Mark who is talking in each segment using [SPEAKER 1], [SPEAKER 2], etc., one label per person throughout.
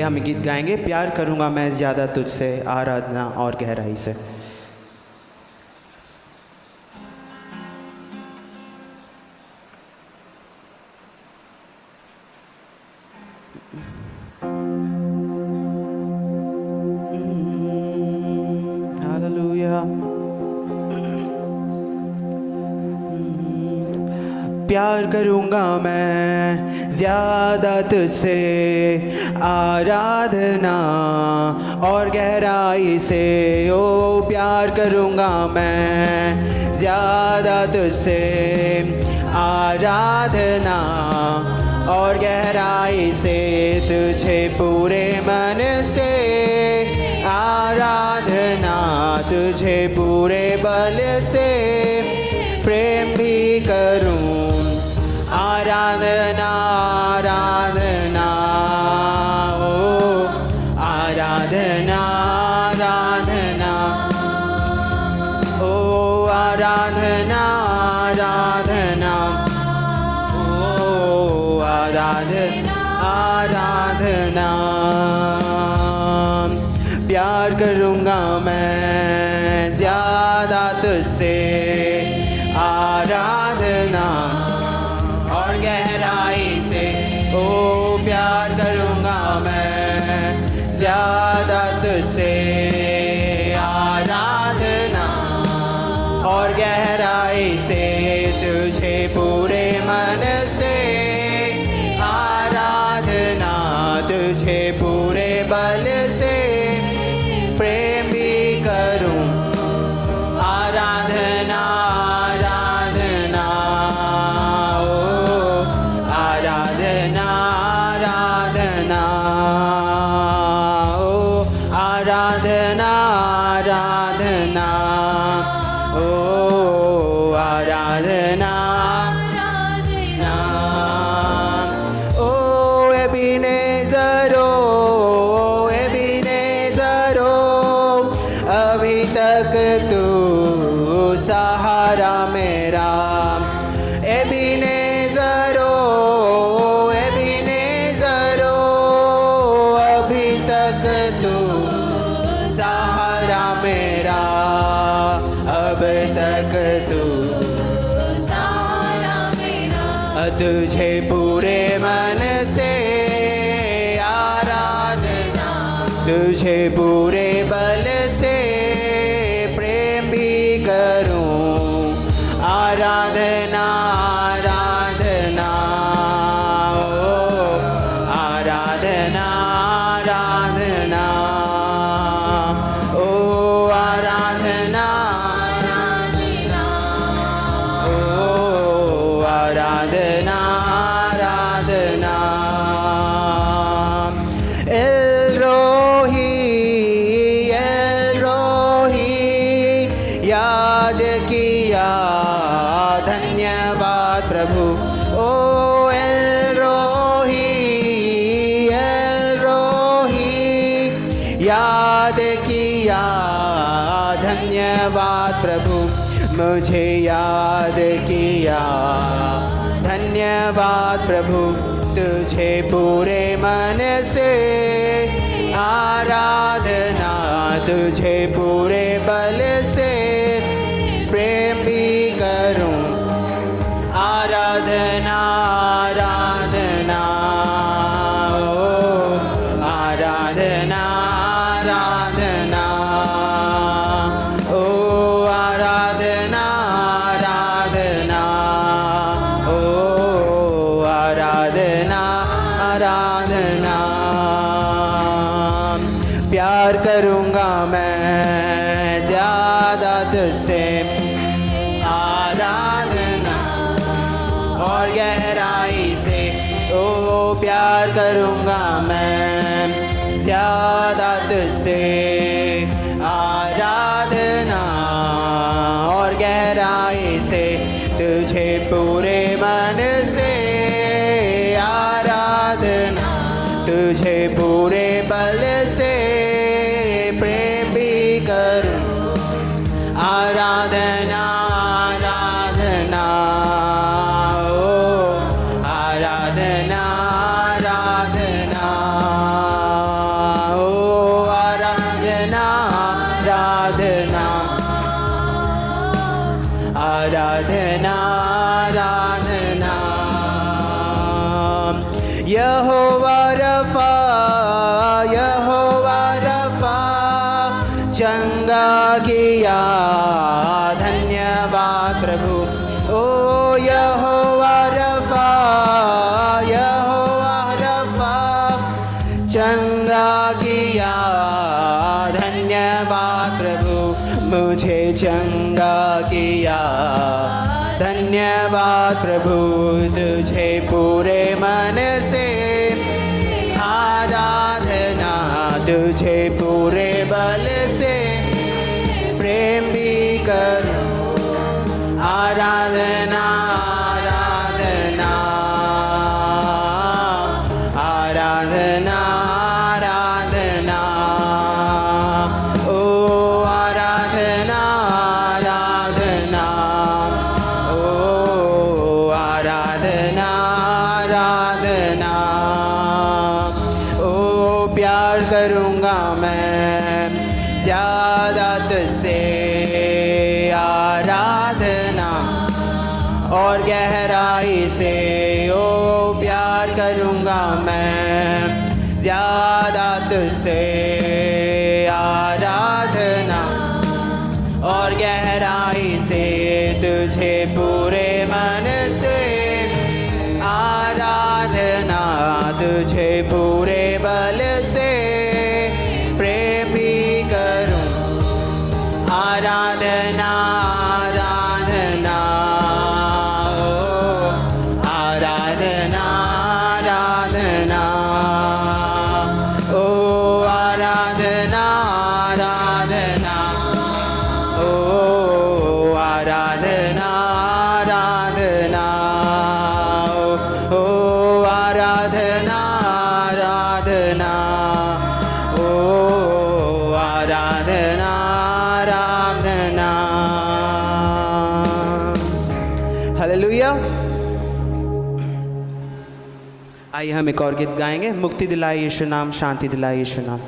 [SPEAKER 1] हम गीत गाएंगे, प्यार करूँगा मैं ज़्यादा तुझसे, आराधना और गहराई से। प्यार करूँगा मैं ज़्यादा तुझसे, आराधना और गहराई से। ओ प्यार करूँगा मैं ज़्यादा तुझसे, आराधना और गहराई से। तुझे पूरे मन से आराधना, तुझे पूरे बल से प्रेम भी करूं। आराधना आराधना ओ आराधना आराधना ओ आराधना आराधना ओ आराधना आराधना। प्यार करूँगा मैं ज़्यादा तुझसे, आराधना और गहराई से। ओ प्यार करूँगा मैं ज़्यादा तुझसे, आराधना और गहराई से। तुझे पूरे मन से आराधना, तुझे पूरे बल से प्रेम भी करूं। आराधना आराधना ओ आराधना आराधना ओ आराधना आराधना ओ आराधना आराधना ओ एबीनेज़र ओ एबीनेज़र ओ अभी तक तू सहारा मेरा। एबीनेज़र ओ एबीनेज़र ओ अभी तक तू सहारा मेरा, अब तक तू सहारा मेरा। तुझे पूरे मन से आराधना, तुझे पूरे बल से प्रेम भी करूं। आराधना आराधना ओ आराधना आराधना ओ आराधना आराधना ओ आराधना आराधना। एल रोही याद किया, धन्यवाद प्रभु। ओ एल रोही याद किया, धन्यवाद प्रभु। मुझे याद किया, धन्यवाद प्रभु। तुझे पूरे मन से आराधना, तुझे पूरे बल से प्रेम भी करूं। आराधना आराधना ओ आराधना आराधना ओ आराधना आराधना ओ आराधना आराधना। प्यार करूँगा मैं ज़्यादा तुझसे, आराधना और गहराई से। ओ प्यार करूँगा मैं ज़्यादा तुझसे, आराधना और गहराई से। तुझे पूरे मन से आराधना, तुझे पूरे बल से प्रेम भी करूं। आराधना आराधना ओ आराधना आराधना चंगा किया धन्यवाद प्रभु। ओ यहोवा रफा, यहोवा रफा, चंगा किया धन्यवाद प्रभु। मुझे चंगा किया धन्यवाद प्रभु। तुझे पूरे मन से आराधना, तुझे पूरे बल से प्रेम भी करूं। आराधना आराधना आराधना आराधना, ओ आराधना आराधना, ओ आराधना आराधना, ओ प्यार करूँगा मैं ज़्यादा तुझसे। आराधना और गहराई से, ओ प्यार करूँगा मैं ज़्यादा तुझसे। आराधना और गहराई से, तुझे पूरे मन से। आराधना तुझे पूरे बल से प्रेम भी करूं। आराधना आराधना, ओ आराधना आराधना, ओ आराधना आराधना, ओ आराधना आराधना, ओ आराधना आराधना, ओ आराधना आराधना। हालेलुया। आइए हम एक और गीत गाएंगे। मुक्ति दिलाए यीशु नाम, शांति दिलाए यीशु नाम।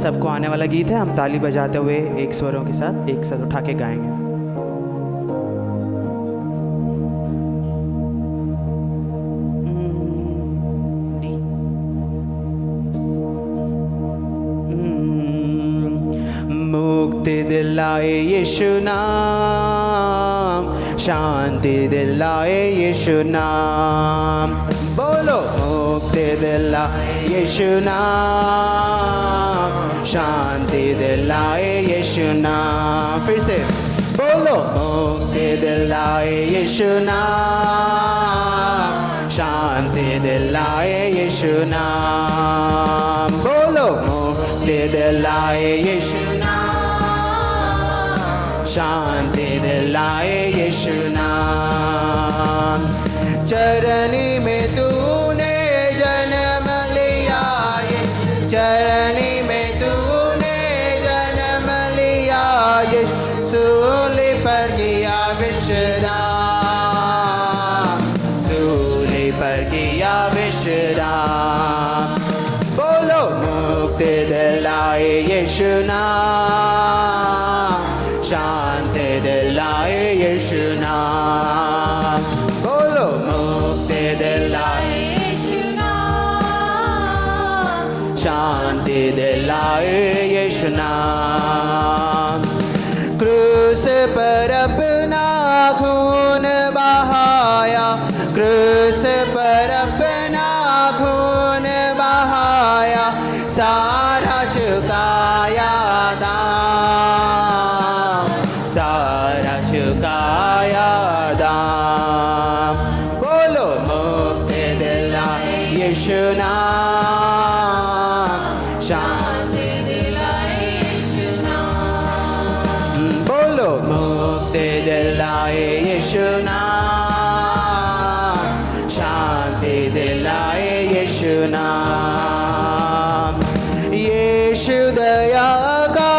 [SPEAKER 1] सबको आने वाला गीत है। हम ताली बजाते हुए एक स्वरों के साथ एक साथ उठा के गाएंगे। मुक्ति दिलाए यीशु नाम, शांति दिलाए यीशु नाम। बोलो मुक्ति दिलाए यीशु नाम, शांति दिलाए यीशु नाम। फिर से बोलो मुक्ति दिलाए यीशु नाम, शांति दिलाए यीशु नाम। बोलो मुक्ति दिलाए यीशु नाम, शांति दिलाए यीशु नाम। चरनी में तूने जन्म लिया, चरनी में तूने जन्म लिया। सूली पर किया विश्राम, सूली पर किया विश्राम। बोलो मुक्ति दिलाए यीशु नाम, शांति दिलाए यीशु नाम। बोलो मुक्ति दिलाए यीशु नाम, शांति दिलाए यीशु नाम। क्रूस पर अपना खून बहाया, क्रूस पर अपना खून बहाया। सारा चुकाया दाम, सारा चुकाया दाम। बोलो मुक्ति दिलाए यीशु नाम, शांति दिलाए यीशु नाम। बोलो मुक्ति दिलाए यीशु नाम, शांति दिलाए यीशु नाम। यीशु दया का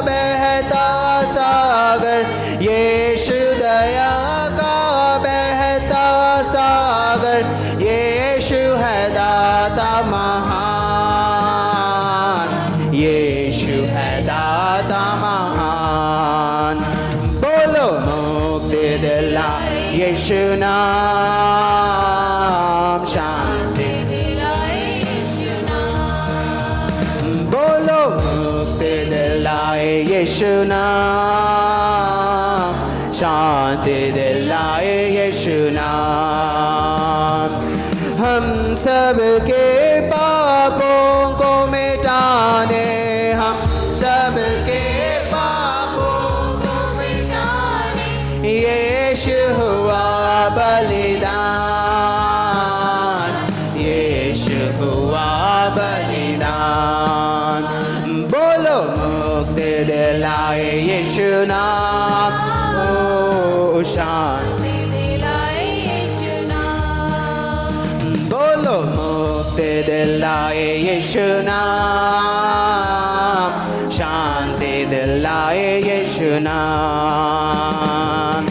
[SPEAKER 1] बहता सागर, यीशु दया का बहता सागर। यीशु है दाता महान, यीशु है दाता महान। बोलो मुक्ति दिलाए यीशु नाम, शांति दिलाए यीशु नाम, शांति दिलाए यीशु नाम। हम सबके पापों को मिटाने, हम सबके पापों को मिटाने यीशु हुआ बलिदान, यीशु हुआ बलिदान। बोलो मुक्ति दिलाए यीशु नाम, ओ शांति दिलाए यीशु नाम। बोलो मुक्ति दिलाए यीशु नाम, शांति दिलाए यीशु नाम।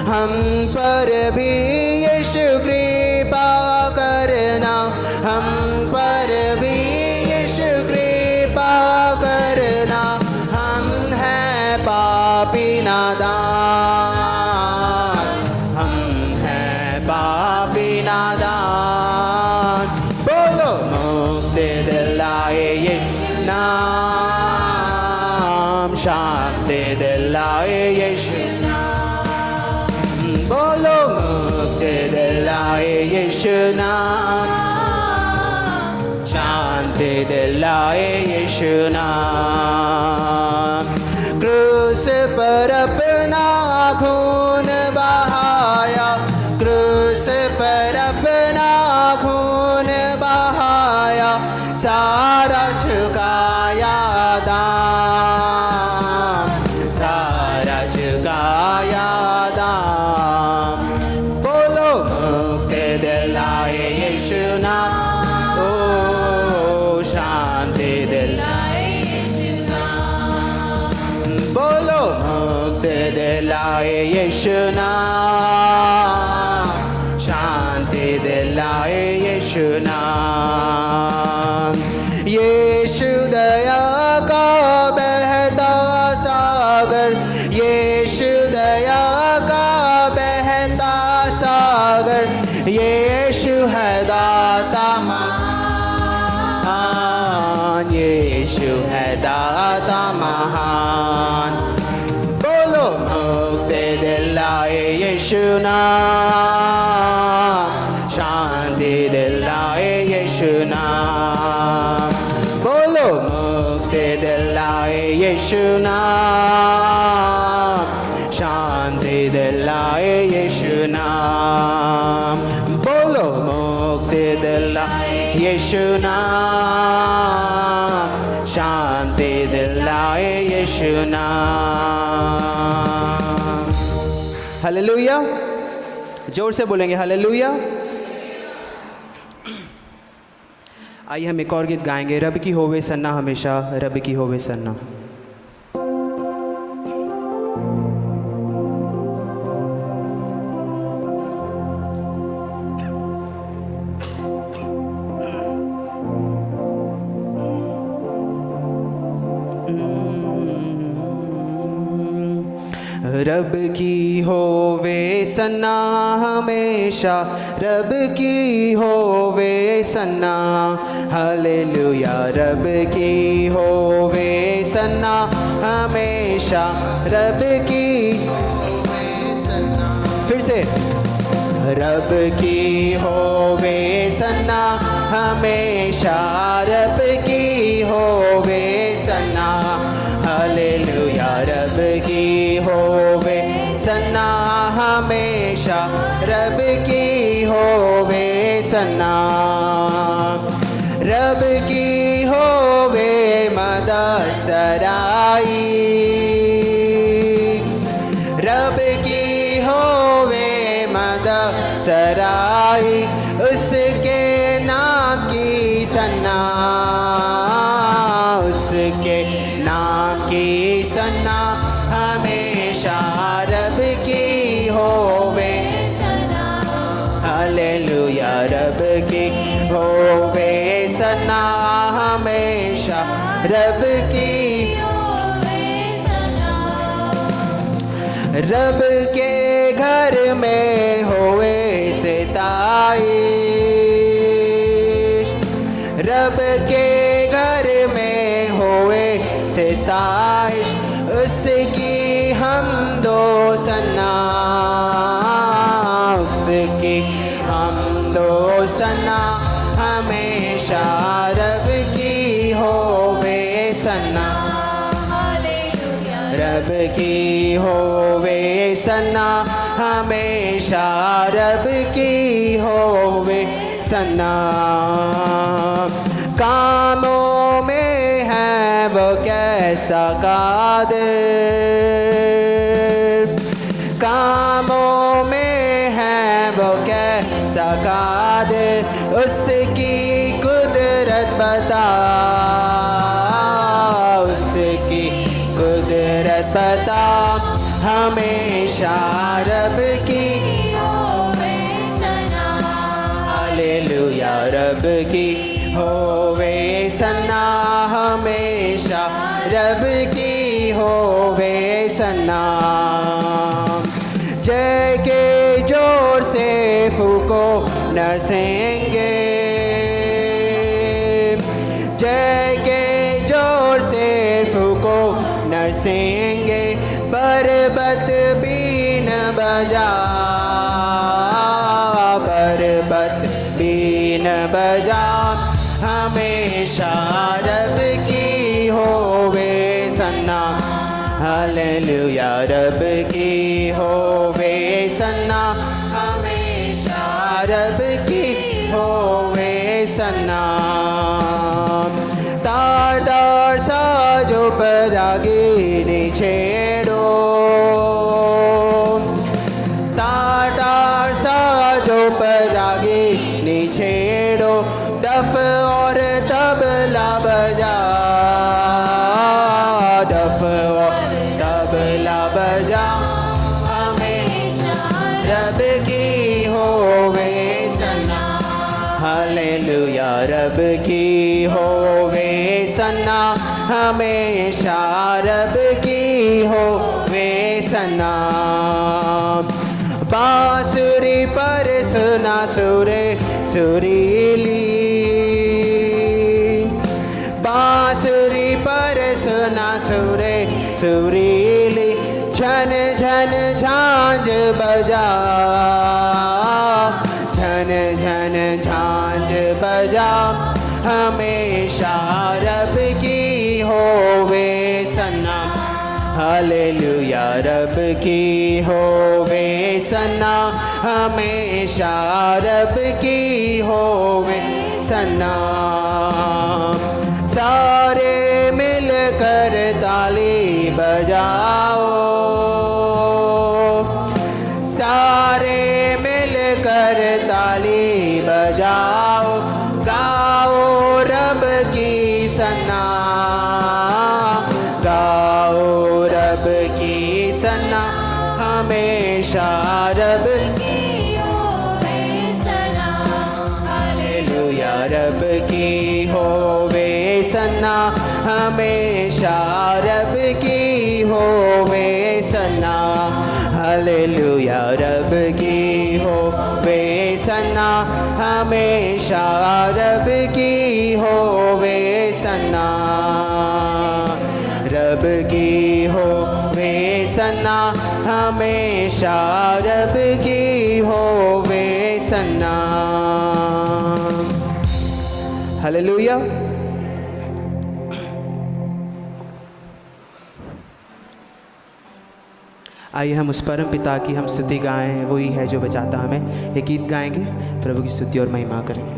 [SPEAKER 1] हम पर भी यीशु कृपा करना, हम पर भी यीशु कृपा करना। हम हैं पापी नादान, हम हैं पापी नादान। बोलो मुक्ति दिलाए यीशु नाम, शांति दिलाए यीशु नाम। बोलो मुक्ति दिलाए यीशु नाम, शांति दिलाए यीशु नाम। क्रूस पर अपना खून बहाया, क्रूस पर अपना खून बहाया, सारा झुकाया दाम, सारा झुकाया दाम। बोलो मुक्ति दिलाए यीशु नाम, ओ शांति दिलाए यीशु नाम। बोलो मुक्ति दिलाए यीशु नाम, शांति दिलाए यीशु नाम। यीशु दया का बहता सागर, यीशु दया का बहता सागर, यीशु है दाता महान, यीशु है दाता महान। बोलो मुक्ति दिलाए यीशु नाम, शांति दिलाए यीशु नाम। बोलो मुक्ति दिलाए यीशु नाम, शांति दिलाए यीशु नाम। बोलो मुक्ति दिलाए यीशु नाम, शांति दिलाए यीशु नाम। हालेलुया, जोर से बोलेंगे हालेलुया। आइए हम एक और गीत गाएंगे, रब की होवे सन्ना हमेशा, रब की होवे सन्ना। रब की होवे सन्ना हमेशा, रब की होवे सन्ना, हालेलुया। रब की होवे सन्ना हमेशा, रब की होवे सन्ना। फिर से, रब की होवे सन्ना हमेशा, रब की होवे सन्ना, हालेलुया। रब की होवे सन्ना हमेशा, रब की होवे सन्ना। रब की होवे मदद सराई, रब की होवे मदद सराई, उसके नाम की सन्ना, उसके नाम की सन्ना हमेशा, रब की होवे सन्ना, हालेलुया। रब की होवे सन्ना हमेशा, रब की होवे सन्ना। रब के घर में होवे सिताइश, रब के घर में होवे सिताइश, उसकी हमदो सना, उसकी हमदो सना हमेशा रब की होवे सना, रब की होवे सना हमेशा रब की होवे सना। कामों में है वो कैसा कादिर, कामों में है वो कैसा कादिर, उसकी कुदरत बता, उसकी कुदरत बता हमेशा रब की होवे सना, हालेलुया रब की होवे सना हमेशा रब की होवे सना। जय के जोर से फूको नरसेंगे, जय के जोर से फूको नरसेंगे, पर्वत बीन बजा, पर्वत बीन बजा हमेशा रब की होवे सना, हालेलुया रब की होवे सना हमेशा रब की होवे सना। तार तार साजो परागीनी छेड़ो, तार तार साजो परागीनी छेड़ो, डफ और तबला बजा, डफ और तबला बजा हमेशा रब की होवे सना, हालेलुया रब की होवे सना हमेशा रब की होवे सना। बांसुरी पर सुना सुरे सुरीली, बांसुरी पर सुना सुरे सुरीली, झन झन झांझ बजा, झन झन झांझ बजा हमेशा रब की होवे सना, हालेलुया रब की होवे सना हमेशा रब की होवे सना। सारे मिलकर ताली बजाओ, सारे मिलकर ताली बजाओ, गाओ रब की सना, गाओ रब की सना हमेशा रब की होवे सना, हालेलुया रब की होवे सना हमेशा रब की होवे सना, हालेलुया रब की होवे सना हमेशा रब की होवे सना, रब की होवे सना हमेशा रब की होवे सना। हालेलुया। आइए हम उस परम पिता की हम स्तुति गाएं, वही है जो बचाता हमें। एक गीत गाएंगे, प्रभु की स्तुति और महिमा करेंगे।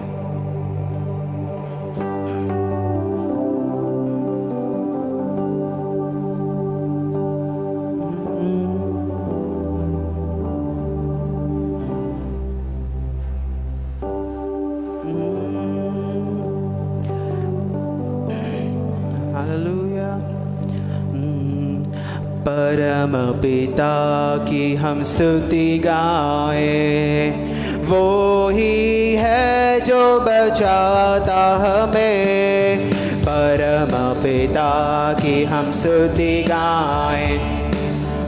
[SPEAKER 1] परम पिता की हम स्तुति गाएं, वो ही है जो बचाता हमें। परम पिता की हम स्तुति गाएं,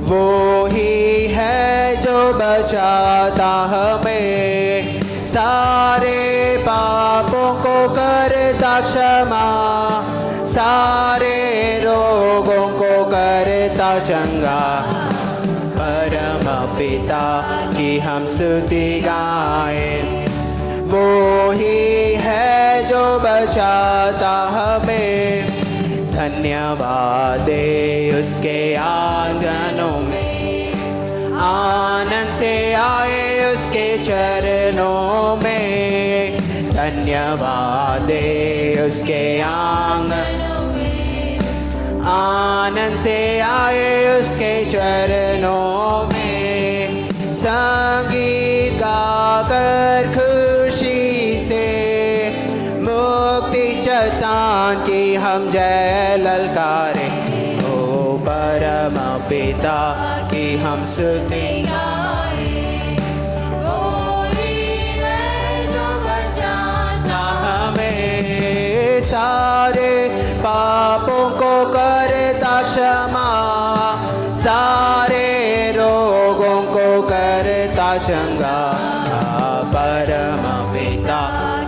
[SPEAKER 1] वो ही है जो बचाता हमें। सारे पापों को करता क्षमा, सारे रोगों को करता करता चंगा परम पिता की हम स्तुति गाएं वो ही है जो बचाता हमें धन्यवाद दे उसके आंगनों में आनंद से आए उसके चरणों में धन्यवाद दे उसके आंगनों में आनंद से आए उसके चरणों में संगीत गाकर खुशी से मुक्ति चट्टान की हम जय ललकारे ओ परम पिता की हम स्तुति गाएं वो ही है जो बचाता हमें सारे पापों को करता क्षमा सारे रोगों को करता चंगा परम पिता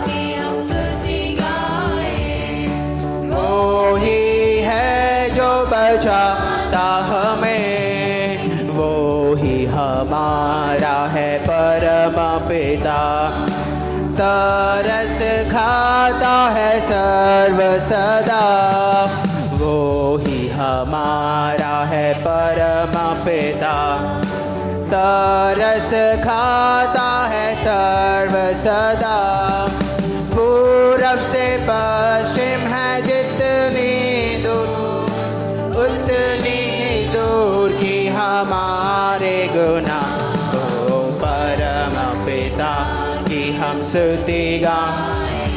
[SPEAKER 1] की हम स्तुति गाएं वो ही है जो बचाता हमें वो ही हमारा है परम पिता तरस खाता है सर्व सदा वो ही हमारा है परम पिता तरस खाता है सर्व सदा पूरब से पश्चिम है जितनी दूर उतनी ही दूर की हमारे गुनाह ओ परम पिता की हम स्तुति गाएं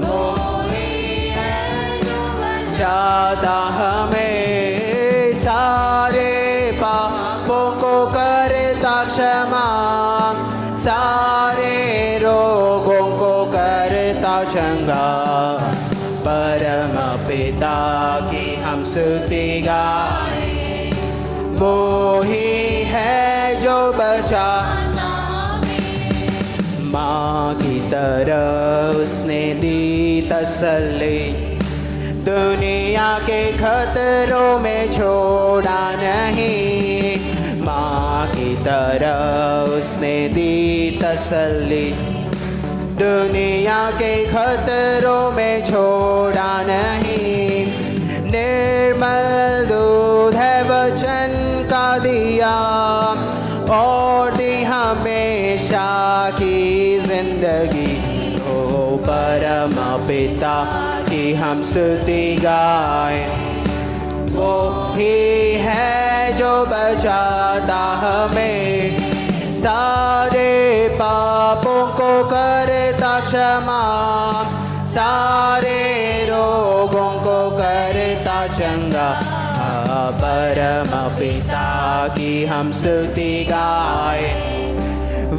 [SPEAKER 1] वो ही है जो बचाता हमें सारे पापों को करता क्षमा सारे रोगों को करता चंगा परम पिता की हम स्तुति गाएं वो ही है जो बचाता हमें माँ की तरह उसने दी तसल्ली दुनिया के खतरों में छोड़ा नहीं माँ की तरह उसने दी तसल्ली दुनिया के खतरों में छोड़ा नहीं निर्मल दूध है वचन का दिया और दी हमेशा की जिंदगी ओ परम पिता की हम स्तुति गाएं वो ही है जो बचाता हमें सारे पापों को करता क्षमा सारे रोगों को करता चंगा परम पिता की हम स्तुति गाएं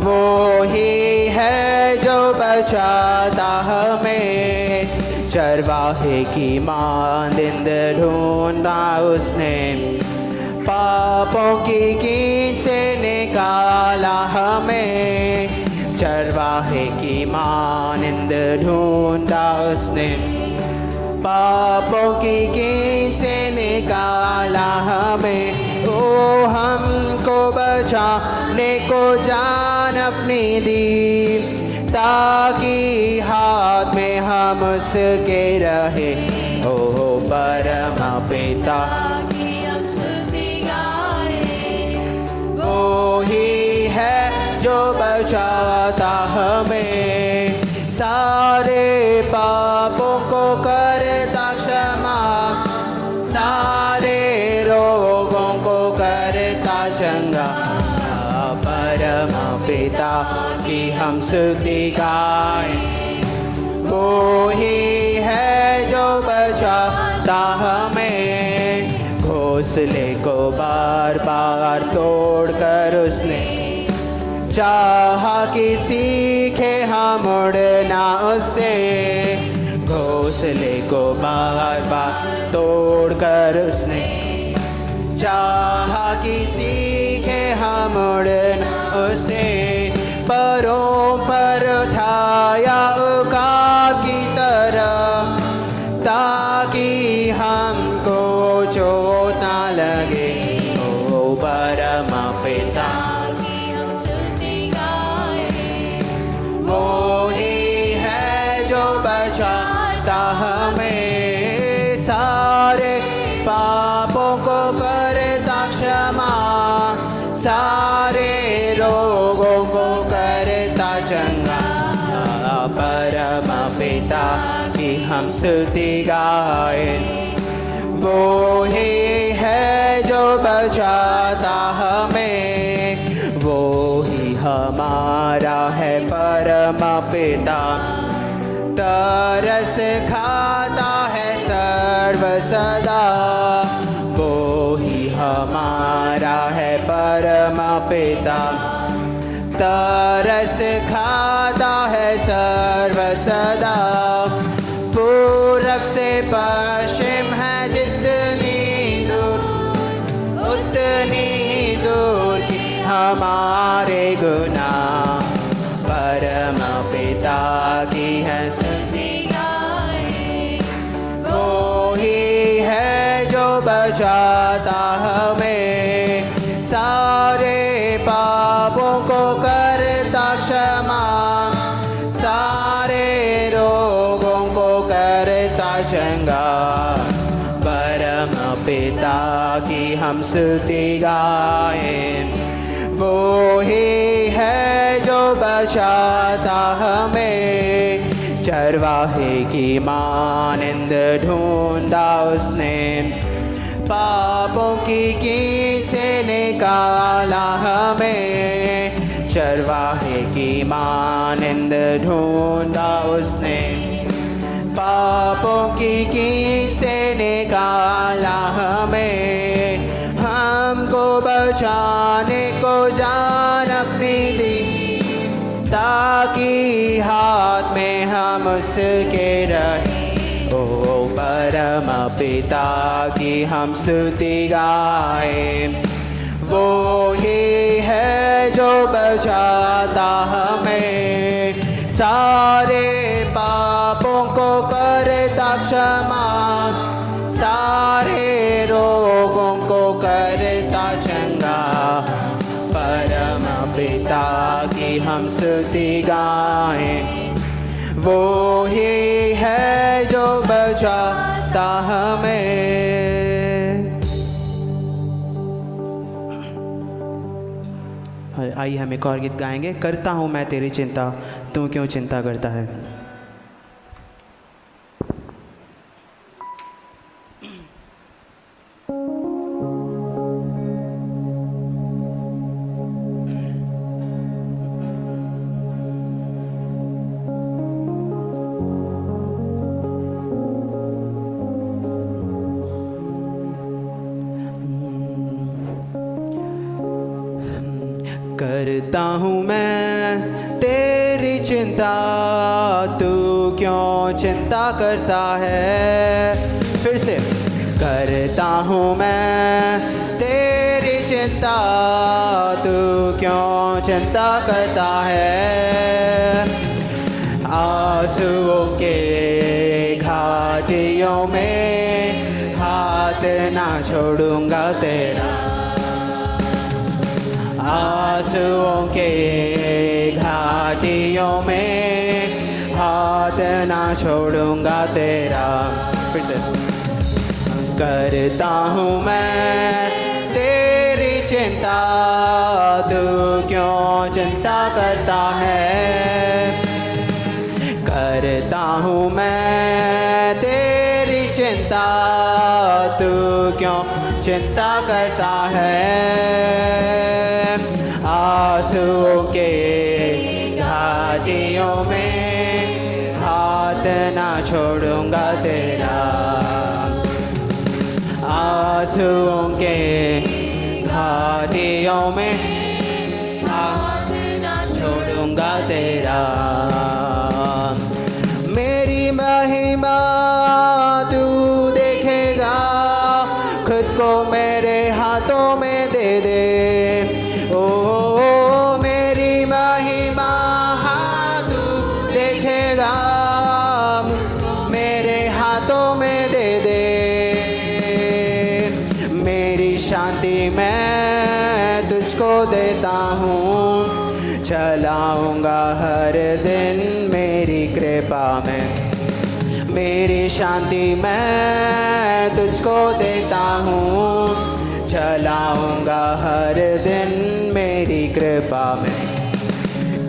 [SPEAKER 1] वो ही है जो बचाता हमें चरवाहे की मांदिंद ढूंढा उसने पापों की कीच से निकाला हमें चरवाहे की मांदिंद ढूंढा उसने पापों की कीच से निकाला हमें ओ हमको बचाने को जान अपनी दी ताकि हाथ में हम उसके रहे ओ परम पिता की हम स्तुति गाएं वो ही है जो बचाता हमें सारे पापों को करता क्षमा सारे रोगों को करता चंगा परम पिता की हम स्तुति गाएं वो ही है जो बचाता हमें घोंसले को बार बार तोड़ कर उसने चाहा कि सीखे हम उड़ना उससे घोंसले को बार बार तोड़ कर उसने चाहा कि सीखे हम उड़ना उससे परों पर उठाया उकाब की तरह ताकि हमको चोट न लगे बचाता हमें, सारे पापों को करता क्षमा, सारे रोगों को करता चंगा। परम पिता की हम स्तुति गाए, वो ही है जो बचाता हमें, वो ही हमारा है परम पिता। तरस खाता है सर्व सदा, वो ही हमारा है परम पिता। तरस खाता है सर्व सदा, पूरब से पश्चिम है जितनी दूर, उतनी ही दूर की हमारे गुनाह। परम पिता की है स्तुति गाएं, वो ही है जो बचाता हमें, सारे पापों को करता क्षमा, सारे रोगों को करता चंगा। परम पिता की हम स्तुति गाएं, वो ही है जो बचाता हमें। चरवाहे की मानिंद ढूंढा उसने, पापों की कीच से निकाला हमें। चरवाहे की मानिंद ढूंढा उसने, पापों की कीच से निकाला हमें। हमको बचाने को जान अपनी दी, ताकि हाथ में हम उसके रहे। ओ परम पिता की हम स्तुति गाएं, वो ही है जो बचाता हमें, सारे पापों को करता क्षमा, सारे रोगों को करता चंगा। परम पिता की हम स्तुति गाएं, वो ही है जो बचाता हमें। आइए हम एक और गीत गाएंगे, करता हूँ मैं तेरी चिंता, तू क्यों चिंता करता है। करता हूँ मैं तेरी चिंता, तू क्यों चिंता करता है। फिर से, करता हूँ मैं तेरी चिंता, तू क्यों चिंता करता है। आंसुओं के घाटियों में हाथ ना छोड़ूंगा तेरा, आंसुओं के घाटियों में हाथ ना छोड़ूंगा तेरा। फिर से, करता हूँ मैं तेरी चिंता, तू क्यों चिंता करता है। करता हूँ मैं तेरी चिंता, तू क्यों चिंता करता है। आंसुओं के घाटियों में हाथ ना छोड़ूंगा तेरा, आंसुओं के घाटियों में हाथ ना छोड़ूंगा तेरा। मेरी महिमा तू देखेगा, खुद को मेरे हाथों में दे दे। ओ मेरी महिमा तू देखेगा, मेरे हाथों में दे दे। मेरी शांति मैं तुझको देता हूँ, चलाऊंगा हर दिन मेरी कृपा में। मेरी शांति मैं तुझको देता हूँ, चलाऊँगा हर दिन मेरी कृपा में।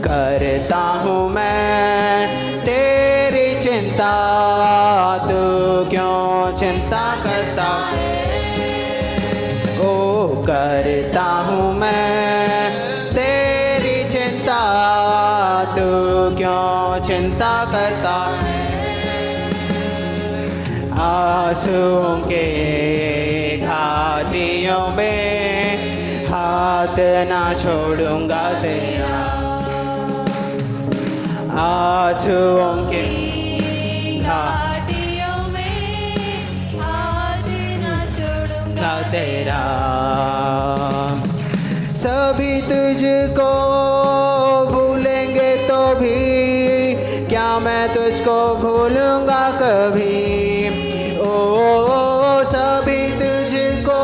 [SPEAKER 1] करता हूँ मैं तेरी चिंता, तू क्यों चिंता करता है? ओ करता हूँ मैं तेरी चिंता, तू क्यों चिंता करता है? आंसुओं के घाटियों में हाथ ना छोड़ूंगा तेरा, आंसुओं के
[SPEAKER 2] घाटियों में हाथ ना छोड़ूंगा
[SPEAKER 1] तेरा। सभी तुझको भूलेंगे तो भी क्या मैं तुझको भूलूंगा कभी? ओ सभी तुझको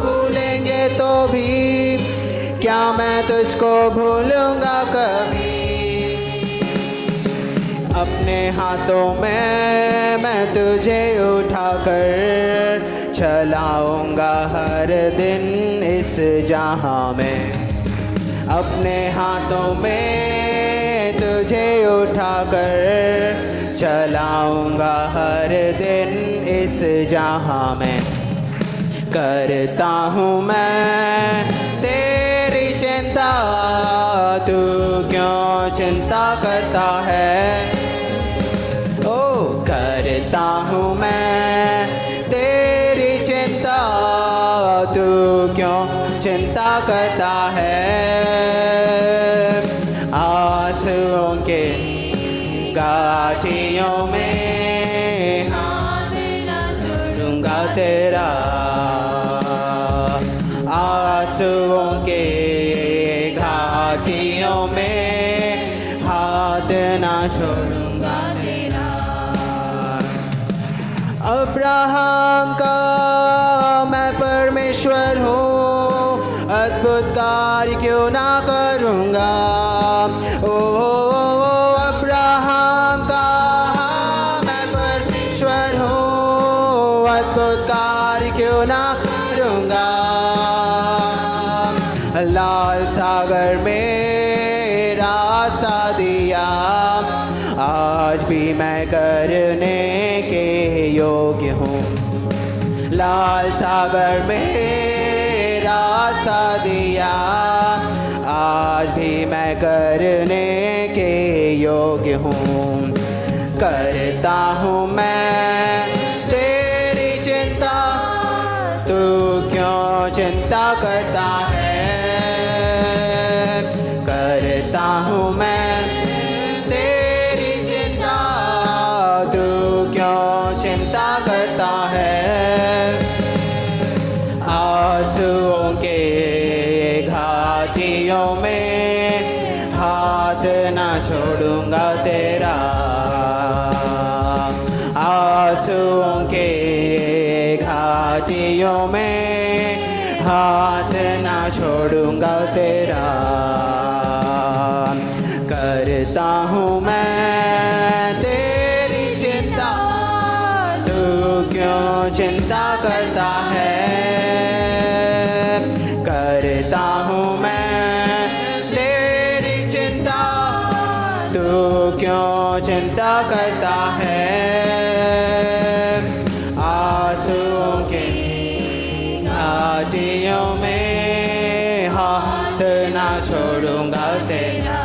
[SPEAKER 1] भूलेंगे तो भी क्या मैं तुझको भूलूंगा कभी? अपने हाथों में मैं तुझे उठाकर चलाऊंगा हर दिन इस जहां में। अपने हाथों में तुझे उठाकर चलाऊंगा हर दिन इस जहां में। करता हूँ मैं तेरी चिंता, तू क्यों चिंता करता है? ओ करता हूँ मैं तेरी चिंता, तू क्यों चिंता करता है? आंसुओं के घाटियों में
[SPEAKER 2] हाथ ना
[SPEAKER 1] छोड़ूंगा तेरा, आंसुओं के घाटियों में हाथ ना छोड़ूंगा तेरा। अब्राहम का मैं परमेश्वर हूँ, अद्भुत कार्य क्यों ना करूँगा? ओ अब्राहम का मैं परमेश्वर हूँ, अद्भुत कार्य क्यों ना करूँगा? लाल सागर में रास्ता दिया, आज भी मैं करने के योग्य हूँ। लाल सागर में रास्ता दिया, आज भी मैं करने के योग्य हूँ। करता हूँ मैं तेरी चिंता, तू क्यों चिंता करता है? करता हूँ मैं तेरी चिंता, तू क्यों चिंता करता है? आंसुओं के घाटियों में हाथ ना छोड़ूंगा तेरा, आंसुओं के घाटियों में हाथ ना छोड़ूंगा तेरा। करता हूँ मैं तेरी चिंता, तू क्यों चिंता करता है? करता हूँ मैं तेरी चिंता, तू क्यों चिंता करता है? आंसुओं के घाटियों में हाथ ना छोड़ूंगा तेरा,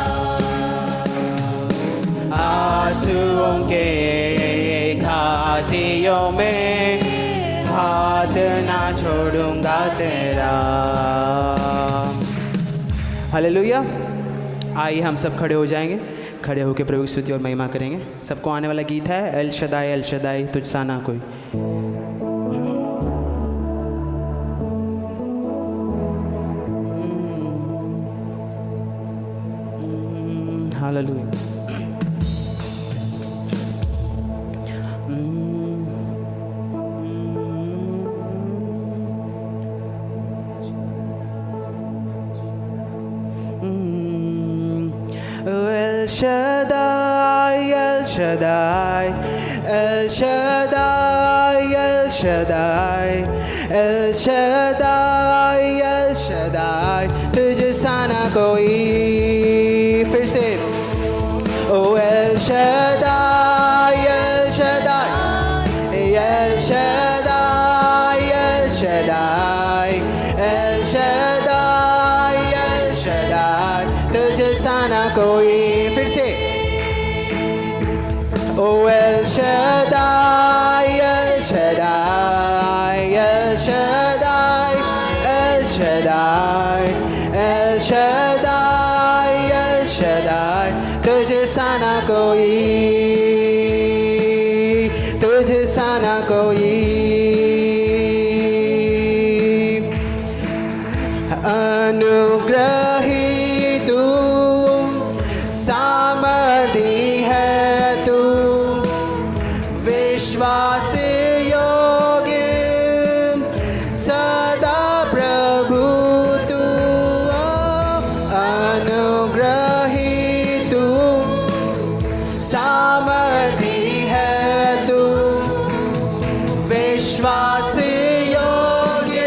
[SPEAKER 1] आंसुओं के घाटियों में हाथ ना छोड़ूंगा तेरा। हालेलुया। आइए हम सब खड़े हो जाएंगे, खड़े होकर प्रभु की स्तुति और महिमा करेंगे। सबको आने वाला गीत है एल शदाई तुझ सा ना कोई। Hallelujah. El Shaddai, El Shaddai, El Shaddai, El Shaddai, El Shaddai, तुझे सा ना कोई. फिर से ओ El Shaddai, El Shaddai, El Shaddai, El Shaddai, El Shaddai, El Shaddai, तुझे सा ना कोई. फिर से ओ El Shaddai, El Shaddai, El Shaddai, El Shaddai, El Shaddai, El Shaddai, तुझे सा ना कोई, तुझे सा ना कोई. अनुग्रही तू, सामर्थी है तू, विश्वास योग्य सदा प्रभु तू. अनुग्रही तू, सामर्थी है तू, विश्वास योग्य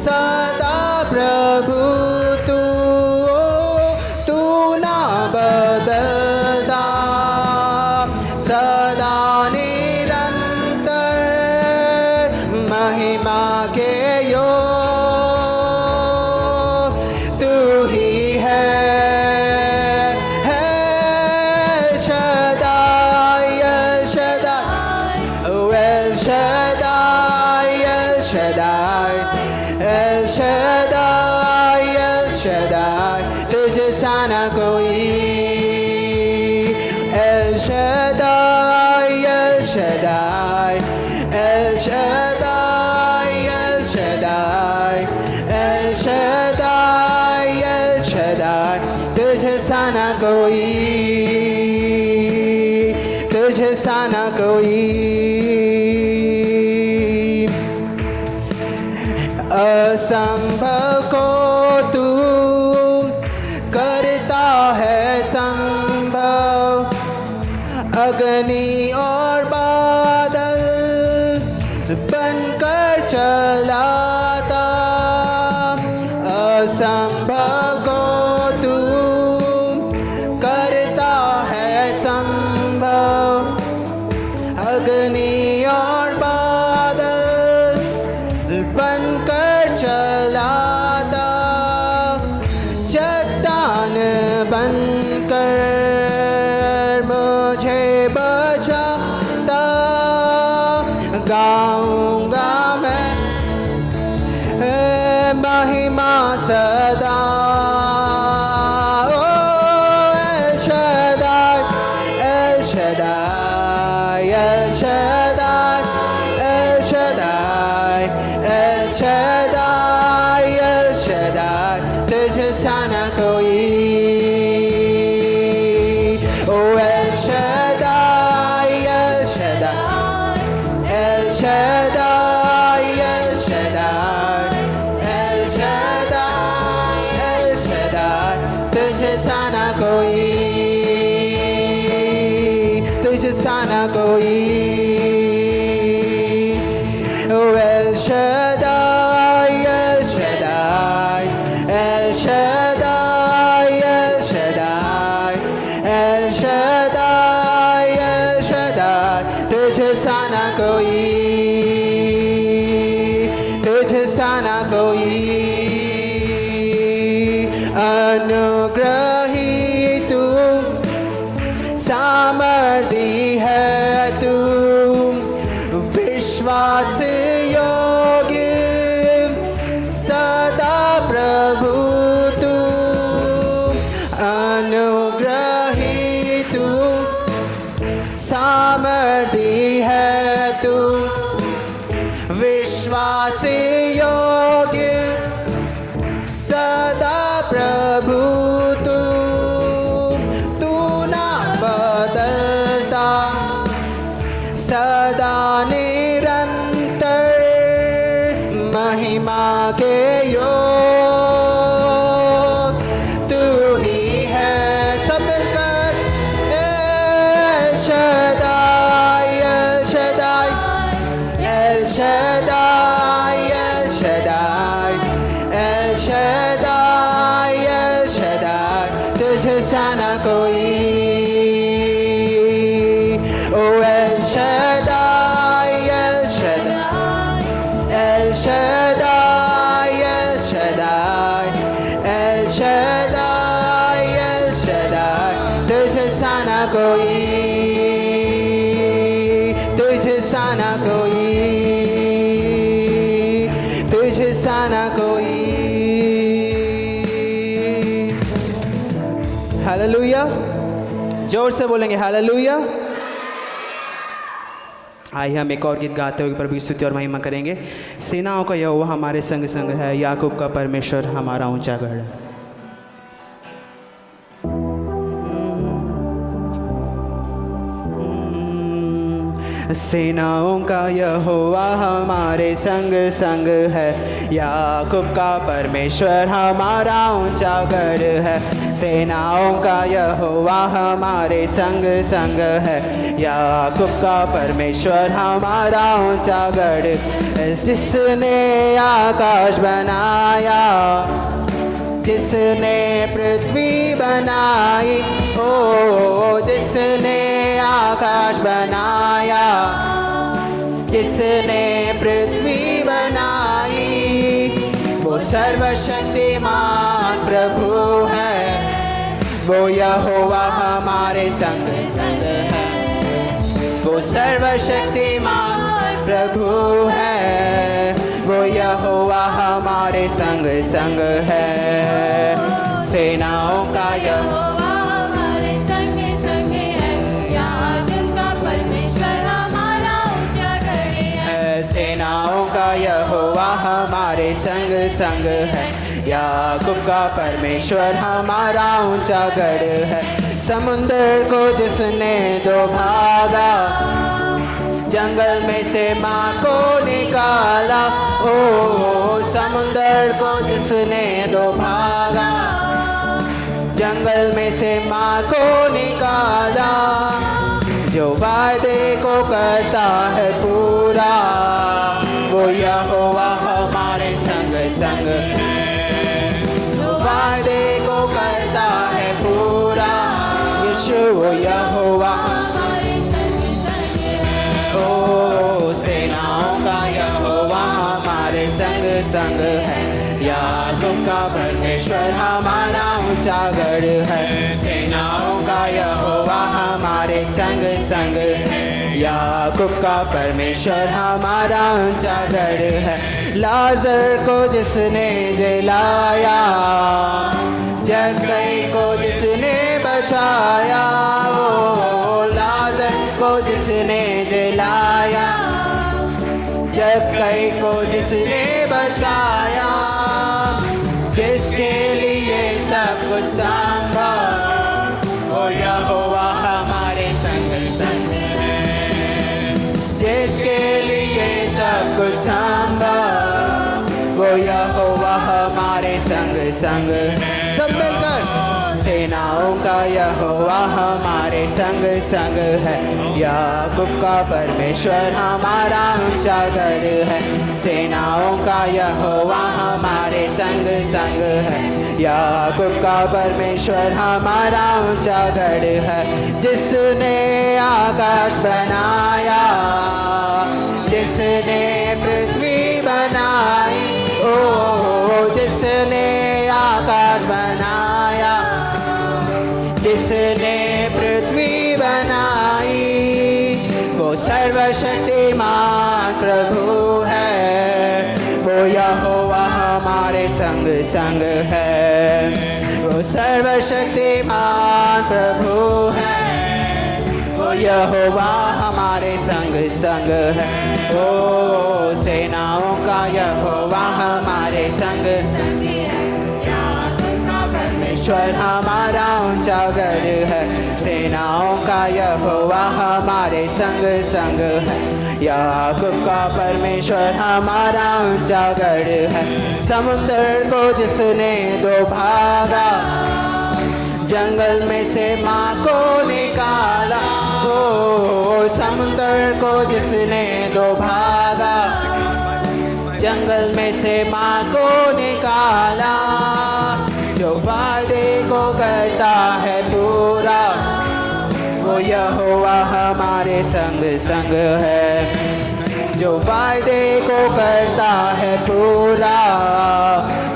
[SPEAKER 1] सदा प्रभु तू. तू ना बदलता, सदा निरंतर महिमा के योग तू ही है. El Shaddai, El Shaddai, oh El Shaddai, El Shaddai, El Shaddai, El Shaddai, तुझे सा ना कोई. El Shaddai, El Shaddai, El Shaddai, El Shaddai, El Shaddai, El Shaddai, तुझे सा ना कोई, तुझे सा ना कोई. असंभव को तू करता है संभव, अग्नि और बादल बनकर चलाता. असंभव को तू करता है संभव, अग्नि और बादल बनकर चलाता. चट्टान बनकर मुझे बचाता, गाऊंगा मैं महिमा सदा. ओ El Shaddai, El Shaddai, El Shaddai, El Shaddai, El Shaddai, El Shaddai, तुझे सा ना कोई. ओ El Shaddai, El Shaddai, El Shaddai, El Shaddai, El Shaddai, El Shaddai, तुझे सा ना कोई, तुझे सा ना कोई. ओ El Shaddai, El Shaddai, El Shaddai, El Shaddai, El Shaddai, El Shaddai, तुझे सा ना कोई, तुझे सा ना कोई. अनुग्रही तू, सामर्थी है तू, विश्वास योग्य सदा प्रभु तू. अनुग्रही तू, सामर्थी है तू, विश्वास योग्य सदा प्रभु तू. तू ना बदलता, सदा निरंतर महिमा के योग तू ही है. सब मिलकर तुझ सा ना कोई, तुझ सा ना कोई। हालेलुया, जोर से बोलेंगे हालेलुया। आइए हम एक और गीत गाते हुए प्रभु की स्तुति और महिमा करेंगे। सेनाओं का यहोवा हमारे संग संग है, याकूब का परमेश्वर हमारा ऊंचा गढ़ है। सेनाओं का यहोवा हमारे संग संग है, याकूब का परमेश्वर हमारा ऊंचा गढ़ है। सेनाओं का यहोवा हमारे संग संग है, याकूब का परमेश्वर हमारा ऊंचा गढ़। जिसने आकाश बनाया, जिसने पृथ्वी बनाई, ओ जिसने आकाश बनाया, जिसने पृथ्वी बनाई, वो सर्वशक्तिमान प्रभु है, वो यहोवा हमारे संग संग है। वो सर्वशक्तिमान प्रभु है, वो यहोवा हमारे संग संग है। सेनाओं का
[SPEAKER 2] यहोवा हमारे संग संग है, याकूब का परमेश्वर हमारा ऊंचा गढ़ है।
[SPEAKER 1] सेनाओं का यहोवा हमारे संग संग है, याकूब का परमेश्वर हमारा ऊंचा गढ़ है। समुद्र को जिसने दो भागा, जंगल में से माँ को निकाला, ओ समुद्र को जिसने दो भागा, जंगल में से माँ को निकाला। जो वादे को करता है पूरा, वो यहोवा हमारे संग संग है। जो वादे को करता है पूरा, यीशु वो यहोवा
[SPEAKER 2] हमारे संग संग है।
[SPEAKER 1] ओ सेनाओं का यहोवा हमारे संग संग है, याकूब का परमेश्वर हमारा ऊंचा गढ़ है। सेनाओं का यहोवा हमारे संग संग है, याकूब का परमेश्वर हमारा ऊंचा गढ़ है। लाजर को जिसने जलाया, जक्कई को जिसने बचाया, ओ लाजर को जिसने जलाया, जक्कई को जिसने बचाया, जिसके लिए सब कुछ संभव, ओ यहोवा हमारे संग संग है। जिसके लिए सब कुछ संभव, वो यहोवा हमारे संग संग है। सब मिलकर सेनाओं का यहोवा हमारे संग संग है, याकूब का परमेश्वर हमारा ऊंचा गढ़ है। सेनाओं का यहोवा हमारे संग संग है, याकूब का परमेश्वर हमारा ऊंचा गढ़ है। जिसने आकाश बनाया, जिसने पृथ्वी बनाई, ओ जिसने आकाश बनाया, जिसने पृथ्वी बनाई, वो सर्वशक्तिमान प्रभु है, वो यहोवा हमारे संग संग है। वो सर्वशक्तिमान प्रभु है, वो यहोवा हमारे संग संग है। ओ सेनाओं का यहोवा हमारे संग संग है, याकूब का परमेश्वर हमारा ऊंचा गढ़ है। सेनाओं का यहोवा हमारे संग संग है, याकूब का परमेश्वर हमारा ऊंचा गढ़ है। समुद्र को जिसने दो भागा, जंगल में से माँ को निकाला, ओ समुद्र को जिसने दो भागा, जंगल में से माँ को निकाला। जो वादे को करता है पूरा, वो यहोवा हमारे संग संग है। जो वादे को करता है पूरा,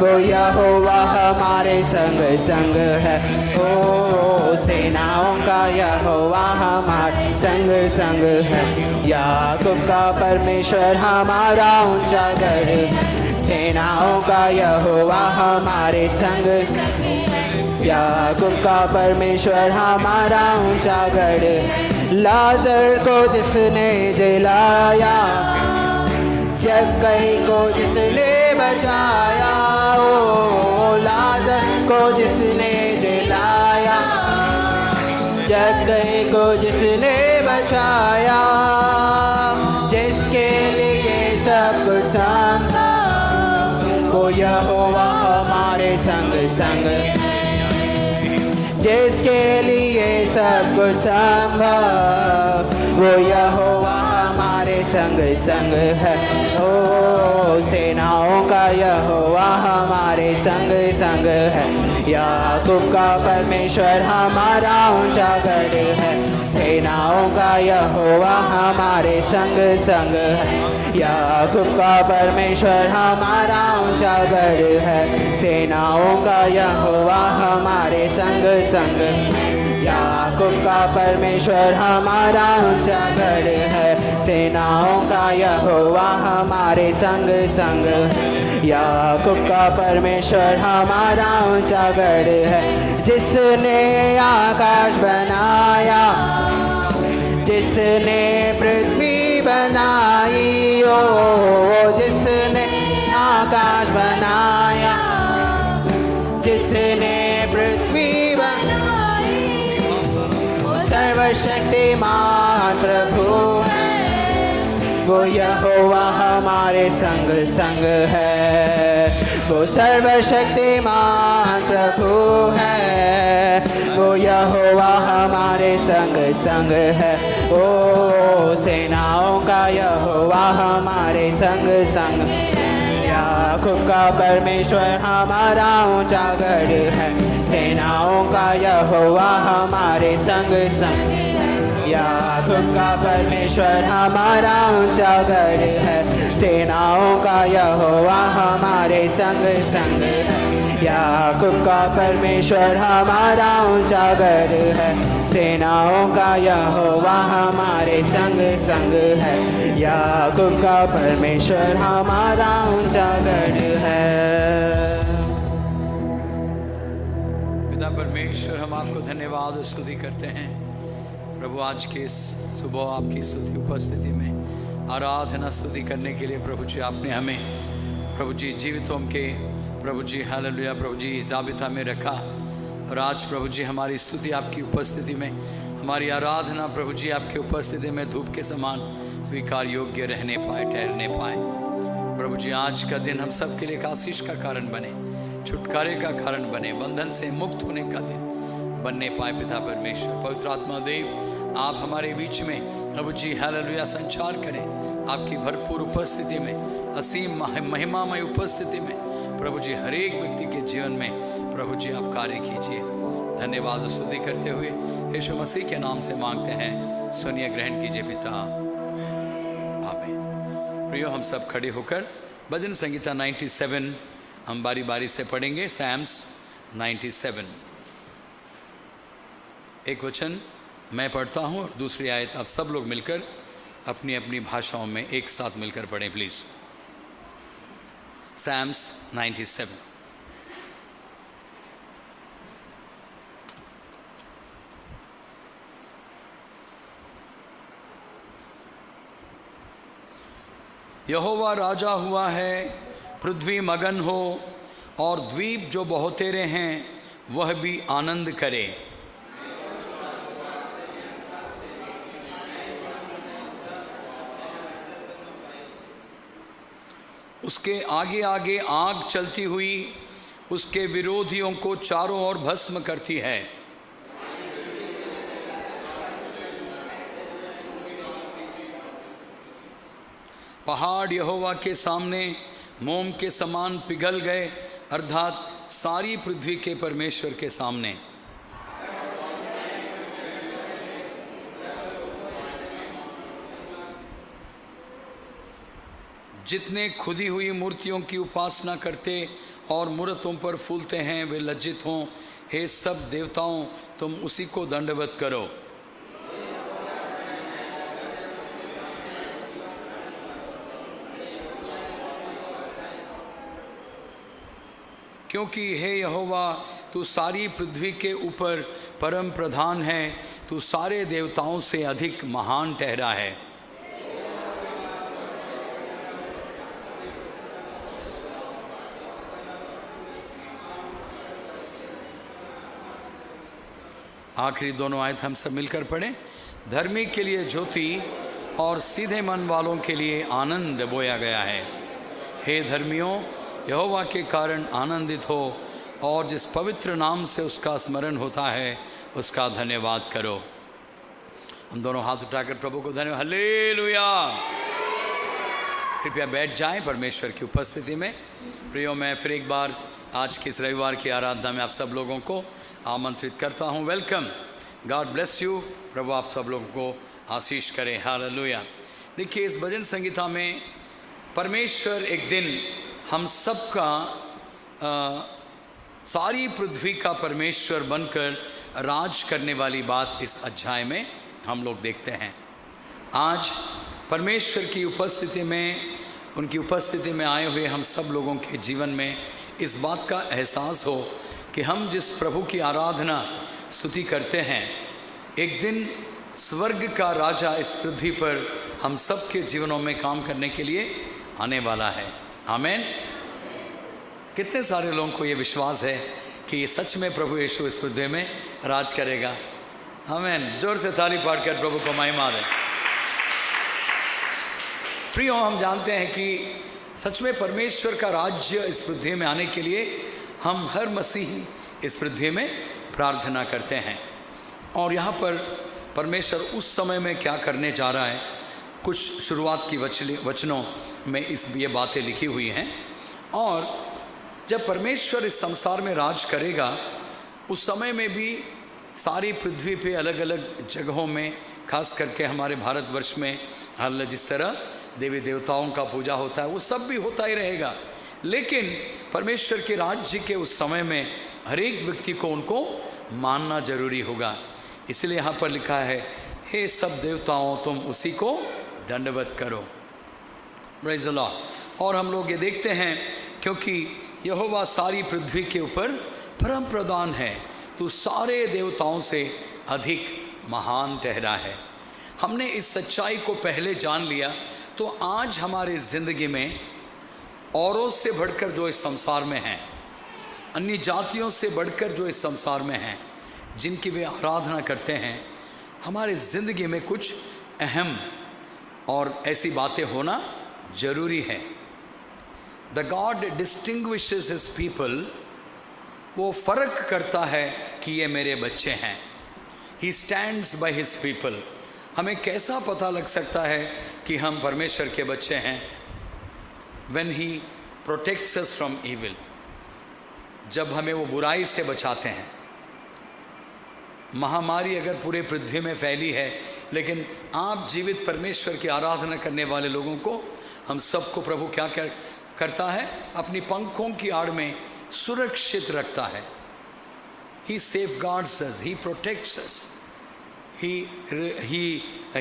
[SPEAKER 1] वो यहोवा हमारे संग संग है। ओ सेनाओं का यहोवा हमारे संग संग है। याकूब का परमेश्वर हमारा ऊंचा गढ़ है। सेनाओं का यहोवा हमारे संग, याकूब का परमेश्वर हमारा ऊंचा गढ़। लाजर को जिसने जिलाया, जक्कई को जिसने बचाया। ओ लाजर को जिसने जिलाया, जक्कई को जिसने बचाया। जिसके लिए सब कुछ संभव, वो यहोवा हमारे संग संग। जिसके लिए सब कुछ संभव, वो यहोवा हमारे संग संग है। ओ सेनाओं का यहोवा हमारे संग संग है। याकूब का परमेश्वर हमारा ऊंचा गढ़ है। सेनाओं का यहोवा हमारे संग संग है। याकूब का परमेश्वर हमारा ऊंचा गढ़ है। सेनाओं का यहोवा हमारे संग संग। याकूब का परमेश्वर हमारा ऊंचा गढ़ है। सेनाओं का यहोवा हमारे संग संग। याकूब का परमेश्वर हमारा ऊंचा गढ़ है। जिसने आकाश बनाया, जिसने पृथ्वी बनाई। ओ जिसने आकाश बनाया, जिसने पृथ्वी बनाई। सर्वशक्तिमान प्रभु है, वो यहोवा हमारे संग संग है। वो सर्वशक्तिमान प्रभु है, वो यहोवा हमारे संग संग है। ओ सेनाओं का यहोवा हमारे संग संग। याकूब का परमेश्वर हमारा ऊंचा गढ़ है। सेनाओं का यहोवा हमारे संग संग। याकूब का परमेश्वर हमारा ऊंचा गढ़ है। सेनाओं का यहोवा हमारे संग संग है। याकूब का परमेश्वर हमारा ऊंचा गढ़ है। सेनाओं का यहोवा हमारे संग संग है। याकूब का परमेश्वर हमारा ऊंचा गढ़ है।
[SPEAKER 3] पिता परमेश्वर, हम आपको धन्यवाद और स्तुति करते हैं प्रभु, आज के इस सुबह आपकी स्तुति उपस्थिति में आराधना स्तुति करने के लिए प्रभु जी आपने हमें प्रभु जी जीवितों के प्रभु जी हालेलुया प्रभु जी ज़ाबिता में रखा। और आज प्रभु जी हमारी स्तुति आपकी उपस्थिति में, हमारी आराधना प्रभु जी आपकी उपस्थिति में धूप के समान स्वीकार योग्य रहने पाए, ठहरने पाए। प्रभु जी आज का दिन हम सब के लिए एक आशीष का कारण बने, छुटकारे का कारण बने, बंधन से मुक्त होने का दिन बनने पाए। पिता परमेश्वर, पवित्र आत्मा देव, आप हमारे बीच में प्रभु जी हालेलुया संचार करें। आपकी भरपूर उपस्थिति में, असीम महिमामय उपस्थिति में प्रभु जी हर एक व्यक्ति के जीवन में प्रभु जी आप कार्य कीजिए। धन्यवाद और स्तुति करते हुए यीशु मसीह के नाम से मांगते हैं, सुनिए, ग्रहण कीजिए पिता, आमीन। प्रियो, हम सब खड़े होकर भजन संगीता 97 हम बारी बारी से पढ़ेंगे। सैम्स 97, एक वचन मैं पढ़ता हूँ और दूसरी आयत आप सब लोग मिलकर अपनी अपनी भाषाओं में एक साथ मिलकर पढ़ें प्लीज़। सैम्स 97। यहोवा राजा हुआ है, पृथ्वी मगन हो और द्वीप जो बहुतेरे हैं वह भी आनंद करे। उसके आगे आगे आग चलती हुई उसके विरोधियों को चारों ओर भस्म करती है। पहाड़ यहोवा के सामने मोम के समान पिघल गए, अर्थात सारी पृथ्वी के परमेश्वर के सामने। जितने खुदी हुई मूर्तियों की उपासना करते और मुड़ तुम पर फूलते हैं, वे लज्जित हों। हे सब देवताओं, तुम उसी को दंडवत करो, क्योंकि हे यहोवा, तू सारी पृथ्वी के ऊपर परम प्रधान है, तू सारे देवताओं से अधिक महान ठहरा है। आखिरी दोनों आयत हम सब मिलकर पढ़ें। धर्मी के लिए ज्योति और सीधे मन वालों के लिए आनंद बोया गया है। हे धर्मियों, यहोवा के कारण आनंदित हो और जिस पवित्र नाम से उसका स्मरण होता है उसका धन्यवाद करो। हम दोनों हाथ उठाकर प्रभु को धन्यवाद। हालेलुया। कृपया बैठ जाएं परमेश्वर की उपस्थिति में। प्रियो, मैं फिर एक बार आज के इस रविवार की आराधना में आप सब लोगों को आमंत्रित करता हूं। Welcome, God bless you. प्रभु आप सब लोगों को आशीष करें। हालेलुया। देखिए, इस भजन संगीता में परमेश्वर एक दिन हम सब का सारी पृथ्वी का परमेश्वर बनकर राज करने वाली बात इस अध्याय में हम लोग देखते हैं। आज परमेश्वर की उपस्थिति में, उनकी उपस्थिति में आए हुए हम सब लोगों के जीवन में इस बात का एहसास हो कि हम जिस प्रभु की आराधना स्तुति करते हैं, एक दिन स्वर्ग का राजा इस पृथ्वी पर हम सब के जीवनों में काम करने के लिए आने वाला है। आमीन। कितने सारे लोगों को ये विश्वास है कि ये सच में प्रभु यीशु इस पृथ्वी में राज करेगा? आमीन। जोर से ताली पाड़कर प्रभु को महिमा दें। प्रियो, हम जानते हैं कि सच में परमेश्वर का राज्य इस पृथ्वी में आने के लिए हम हर मसीही इस पृथ्वी में प्रार्थना करते हैं। और यहाँ पर परमेश्वर उस समय में क्या करने जा रहा है, कुछ शुरुआत की वचनों में ये बातें लिखी हुई हैं। और जब परमेश्वर इस संसार में राज करेगा, उस समय में भी सारी पृथ्वी पे अलग अलग जगहों में, खास करके हमारे भारतवर्ष में हर जिस तरह देवी देवताओं का पूजा होता है वो सब भी होता ही रहेगा। लेकिन परमेश्वर के राज्य के उस समय में हर एक व्यक्ति को उनको मानना जरूरी होगा। इसलिए यहाँ पर लिखा है, हे सब देवताओं, तुम उसी को दंडवत करो। Praise the Lord. और हम लोग ये देखते हैं, क्योंकि यहोवा सारी पृथ्वी के ऊपर परम प्रधान है, तो सारे देवताओं से अधिक महान ठहरा है। हमने इस सच्चाई को पहले जान लिया, तो आज हमारी ज़िंदगी में औरों से बढ़कर जो इस संसार में हैं, अन्य जातियों से बढ़कर जो इस संसार में हैं, जिनकी वे आराधना करते हैं, हमारी ज़िंदगी में कुछ अहम और ऐसी बातें होना जरूरी है। The God distinguishes his people, वो फ़र्क करता है कि ये मेरे बच्चे हैं। He stands by his people. हमें कैसा पता लग सकता है कि हम परमेश्वर के बच्चे हैं? When he protects us from evil, जब हमें वो बुराई से बचाते हैं। महामारी अगर पूरे पृथ्वी में फैली है, लेकिन आप जीवित परमेश्वर की आराधना करने वाले लोगों को, हम सबको प्रभु क्या करता है? अपनी पंखों की आड़ में सुरक्षित रखता है। He safeguards us, he protects us, he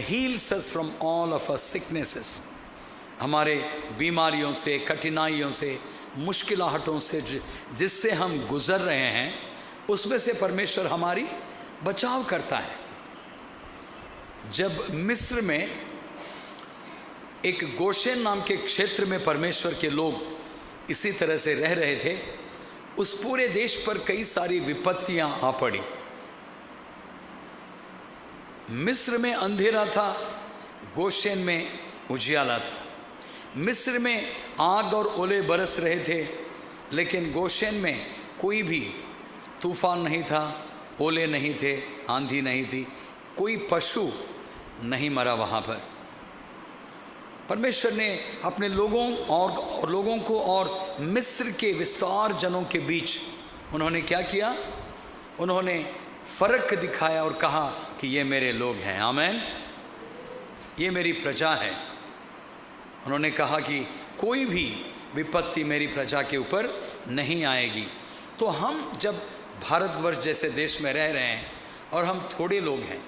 [SPEAKER 3] heals us from all of our sicknesses। हमारे बीमारियों से, कठिनाइयों से, मुश्किलाहटों से जिससे हम गुजर रहे हैं, उसमें से परमेश्वर हमारी बचाव करता है। जब मिस्र में एक गोशेन नाम के क्षेत्र में परमेश्वर के लोग इसी तरह से रह रहे थे, उस पूरे देश पर कई सारी विपत्तियां आ पड़ी। मिस्र में अंधेरा था, गोशेन में उजियाला था। मिस्र में आग और ओले बरस रहे थे, लेकिन गोशेन में कोई भी तूफान नहीं था, ओले नहीं थे, आंधी नहीं थी, कोई पशु नहीं मरा वहाँ पर। परमेश्वर ने अपने लोगों और लोगों को और मिस्र के विस्तार जनों के बीच उन्होंने क्या किया? उन्होंने फ़र्क दिखाया और कहा कि ये मेरे लोग हैं। आमीन। ये मेरी प्रजा है। उन्होंने कहा कि कोई भी विपत्ति मेरी प्रजा के ऊपर नहीं आएगी। तो हम जब भारतवर्ष जैसे देश में रह रहे हैं और हम थोड़े लोग हैं,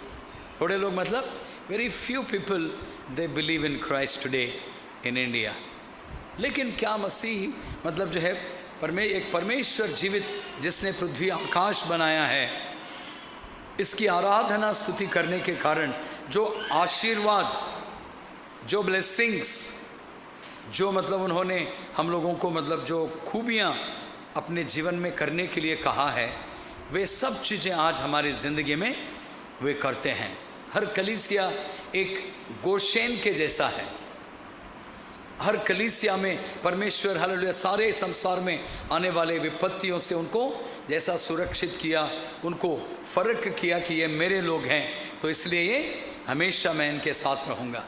[SPEAKER 3] थोड़े लोग मतलब very few people they believe in Christ today in India, लेकिन क्या मसीह मतलब जो है एक परमेश्वर जीवित जिसने पृथ्वी आकाश बनाया है, इसकी आराधना स्तुति करने के कारण जो आशीर्वाद, जो ब्लेसिंग्स, जो मतलब उन्होंने हम लोगों को मतलब जो खूबियाँ अपने जीवन में करने के लिए कहा है, वे सब चीज़ें आज हमारी ज़िंदगी में वे करते हैं। हर कलीसिया एक गोशेन के जैसा है। हर कलीसिया में परमेश्वर हालेलुया सारे संसार में आने वाले विपत्तियों से उनको जैसा सुरक्षित किया, उनको फ़र्क किया कि ये मेरे लोग हैं, तो इसलिए ये हमेशा मैं इनके साथ रहूँगा।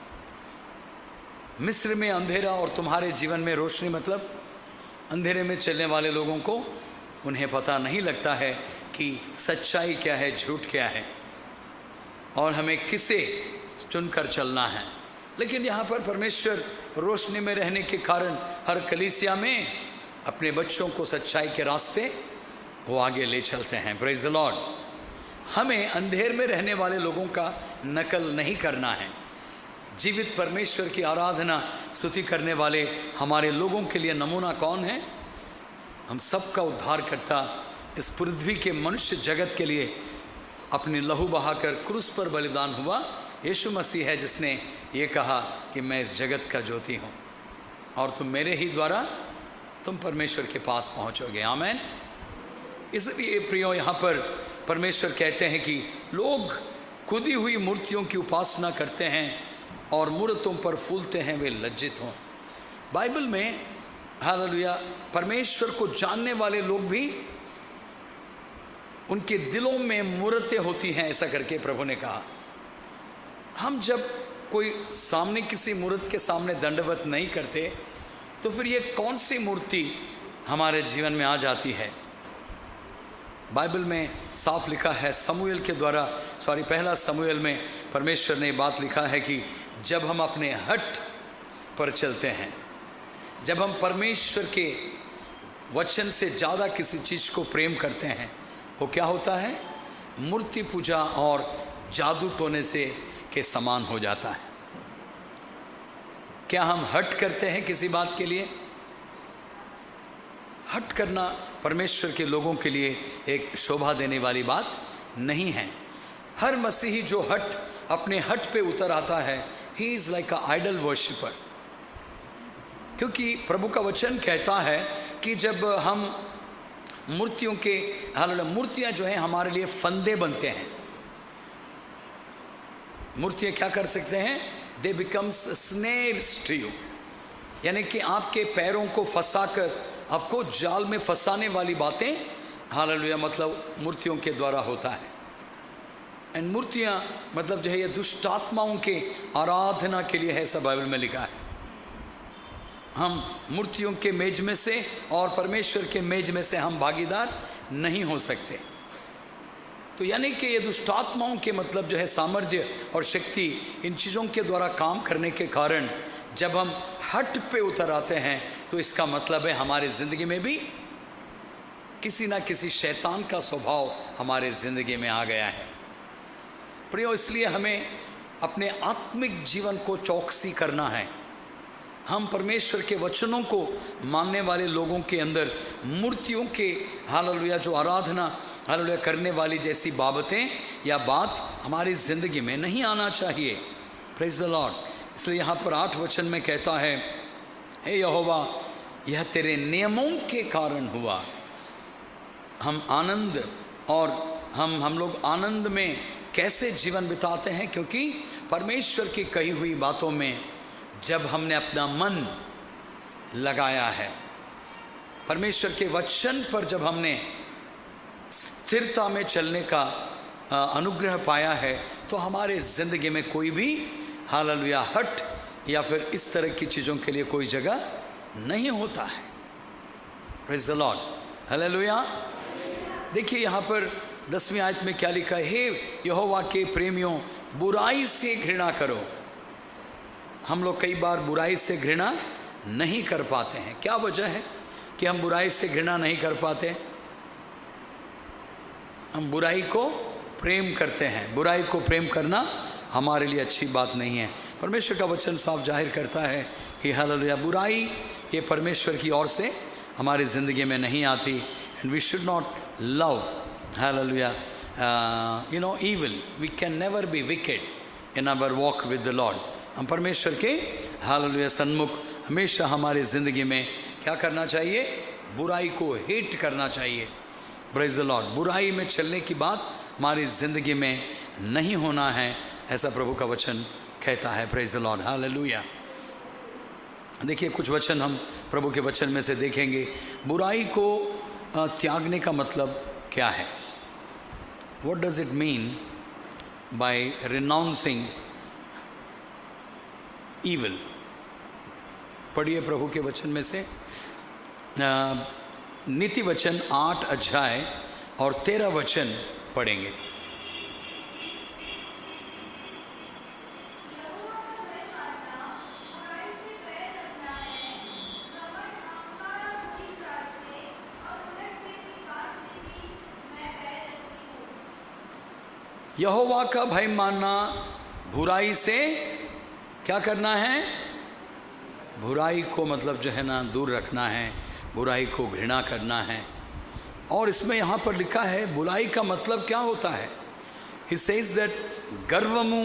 [SPEAKER 3] मिस्र में अंधेरा और तुम्हारे जीवन में रोशनी, मतलब अंधेरे में चलने वाले लोगों को उन्हें पता नहीं लगता है कि सच्चाई क्या है, झूठ क्या है, और हमें किसे चुनकर चलना है। लेकिन यहाँ पर परमेश्वर रोशनी में रहने के कारण हर कलीसिया में अपने बच्चों को सच्चाई के रास्ते वो आगे ले चलते हैं। Praise the Lord. हमें अंधेर में रहने वाले लोगों का नकल नहीं करना है। जीवित परमेश्वर की आराधना स्तुति करने वाले हमारे लोगों के लिए नमूना कौन है? हम सबका उद्धार करता इस पृथ्वी के मनुष्य जगत के लिए अपनी लहू बहाकर क्रूस पर बलिदान हुआ यीशु मसीह है, जिसने ये कहा कि मैं इस जगत का ज्योति हूँ और तुम मेरे ही द्वारा तुम परमेश्वर के पास पहुँचोगे। आमीन। इसलिए प्रियो, यहाँ पर परमेश्वर कहते हैं कि लोग खुदी हुई मूर्तियों की उपासना करते हैं और मूर्तों पर फूलते हैं, वे लज्जित हों। बाइबल में हालेलुया परमेश्वर को जानने वाले लोग भी उनके दिलों में मूर्तें होती हैं, ऐसा करके प्रभु ने कहा। हम जब कोई सामने किसी मूर्त के सामने दंडवत नहीं करते तो फिर ये कौन सी मूर्ति हमारे जीवन में आ जाती है? बाइबल में साफ लिखा है, समूएल के द्वारा पहला समूएल में परमेश्वर ने बात लिखा है कि जब हम अपने हट पर चलते हैं, जब हम परमेश्वर के वचन से ज़्यादा किसी चीज़ को प्रेम करते हैं, वो क्या होता है? मूर्ति पूजा और जादू टोने से के समान हो जाता है। क्या हम हट करते हैं किसी बात के लिए? हट करना परमेश्वर के लोगों के लिए एक शोभा देने वाली बात नहीं है। हर मसीही जो अपने हट पे उतर आता है, he is like a idol worshipper. क्योंकि प्रभु का वचन कहता है कि जब हम मूर्तियाँ जो हैं हमारे लिए फंदे बनते हैं। मूर्तियाँ क्या कर सकते हैं? They becomes snails to you, यानी कि आपके पैरों को फंसाकर आपको जाल में फंसाने वाली बातें हालेलुया मतलब मूर्तियों के द्वारा होता है। एंड मूर्तियाँ मतलब जो है ये दुष्ट आत्माओं के आराधना के लिए है, ऐसा बाइबल में लिखा है। हम मूर्तियों के मेज में से और परमेश्वर के मेज में से हम भागीदार नहीं हो सकते। तो यानी कि ये दुष्ट आत्माओं के मतलब जो है सामर्थ्य और शक्ति इन चीज़ों के द्वारा काम करने के कारण जब हम हट पे उतर आते हैं तो इसका मतलब है हमारी ज़िंदगी में भी किसी ना किसी शैतान का स्वभाव हमारे ज़िंदगी में आ गया है। प्रियो, इसलिए हमें अपने आत्मिक जीवन को चौकसी करना है। हम परमेश्वर के वचनों को मानने वाले लोगों के अंदर मूर्तियों के हालेलुया जो आराधना हालेलुया करने वाली जैसी बाबतें या बात हमारी ज़िंदगी में नहीं आना चाहिए। Praise the Lord. इसलिए यहाँ पर 8 वचन में कहता है, हे यहोवा, यह तेरे नियमों के कारण हुआ। हम आनंद और हम लोग आनंद में कैसे जीवन बिताते हैं? क्योंकि परमेश्वर की कही हुई बातों में जब हमने अपना मन लगाया है, परमेश्वर के वचन पर जब हमने स्थिरता में चलने का अनुग्रह पाया है, तो हमारे ज़िंदगी में कोई भी हालेलुया हट या फिर इस तरह की चीज़ों के लिए कोई जगह नहीं होता है। Praise the Lord, hallelujah. देखिए यहाँ पर 10वीं आयत में क्या लिखा है? हे यहोवा के प्रेमियों, बुराई से घृणा करो। हम लोग कई बार बुराई से घृणा नहीं कर पाते हैं। क्या वजह है? कि हम बुराई से घृणा नहीं कर पाते? हम बुराई को प्रेम करते हैं। बुराई को प्रेम करना हमारे लिए अच्छी बात नहीं है। परमेश्वर का वचन साफ जाहिर करता है कि हालेलुया, बुराई ये परमेश्वर की ओर से हमारी ज़िंदगी में नहीं आती। And we should not love, hallelujah, evil. We can never be wicked in our walk with the Lord. हम परमेश्वर के हालेलुया सन्मुख हमेशा हमारी ज़िंदगी में क्या करना चाहिए? बुराई को हेट करना चाहिए। Praise the Lord. बुराई में चलने की बात हमारी ज़िंदगी में नहीं होना है, ऐसा प्रभु का वचन कहता है। Praise the Lord, hallelujah. देखिए कुछ वचन हम प्रभु के वचन में से देखेंगे। बुराई को त्यागने का मतलब क्या है? What does it mean by renouncing evil? पढ़िए प्रभु के वचन में से नीति वचन 8 अध्याय और 13 वचन पढ़ेंगे। यहोवा का भय मानना, बुराई से क्या करना है? बुराई को मतलब जो है ना दूर रखना है, बुराई को घृणा करना है। और इसमें यहाँ पर लिखा है बुराई का मतलब क्या होता है? ही सेज दैट गर्वमु,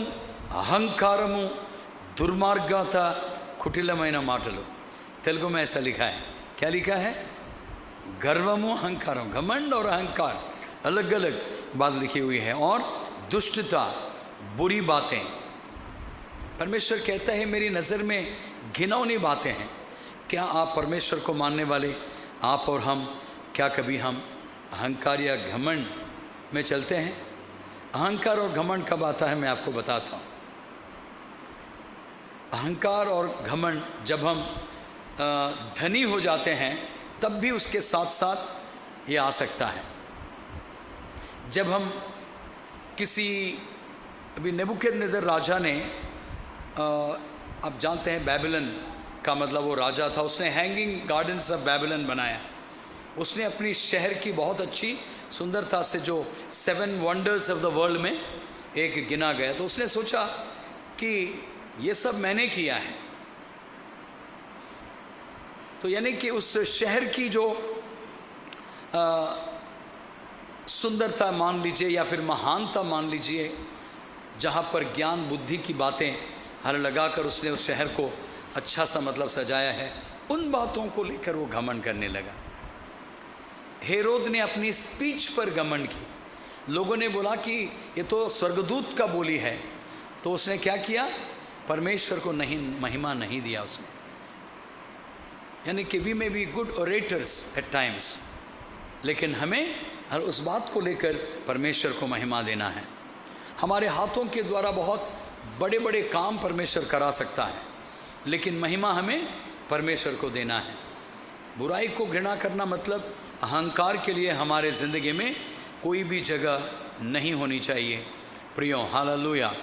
[SPEAKER 3] अहंकारमु, दुर्मार्गత, కుటిలమైన మాటలు। तेलुगु में ऐसा लिखा है। क्या लिखा है? गर्वमु, अहंकारम, घमंड और अहंकार अलग अलग बात लिखी हुई है। और दुष्टता, बुरी बातें। परमेश्वर कहता है मेरी नज़र में घिनौनी बातें हैं। क्या आप परमेश्वर को मानने वाले आप और हम, क्या कभी हम अहंकार या घमंड में चलते हैं? अहंकार और घमंड कब आता है मैं आपको बताता हूँ। अहंकार और घमंड जब हम धनी हो जाते हैं तब भी उसके साथ साथ ये आ सकता है। जब हम किसी, अभी नेबुकदनेस्सर राजा ने, आप जानते हैं बेबीलोन का मतलब वो राजा था, उसने हैंगिंग गार्डन्स ऑफ बेबीलोन बनाया। उसने अपनी शहर की बहुत अच्छी सुंदरता से, जो 7 वंडर्स ऑफ द वर्ल्ड में एक गिना गया, तो उसने सोचा कि ये सब मैंने किया है। तो यानी कि उस शहर की जो सुंदरता मान लीजिए या फिर महानता मान लीजिए, जहाँ पर ज्ञान बुद्धि की बातें हर लगाकर उसने उस शहर को अच्छा सा मतलब सजाया है, उन बातों को लेकर वो घमंड करने लगा। हेरोद ने अपनी स्पीच पर घमंड की। लोगों ने बोला कि ये तो स्वर्गदूत का बोली है, तो उसने क्या किया? परमेश्वर को नहीं महिमा नहीं दिया उसने। यानी कि we may be good orators at times, लेकिन हमें हर उस बात को लेकर परमेश्वर को महिमा देना है। हमारे हाथों के द्वारा बहुत बड़े बड़े काम परमेश्वर करा सकता है, लेकिन महिमा हमें परमेश्वर को देना है। बुराई को घृणा करना मतलब अहंकार के लिए हमारे ज़िंदगी में कोई भी जगह नहीं होनी चाहिए। प्रियो, हालेलुया।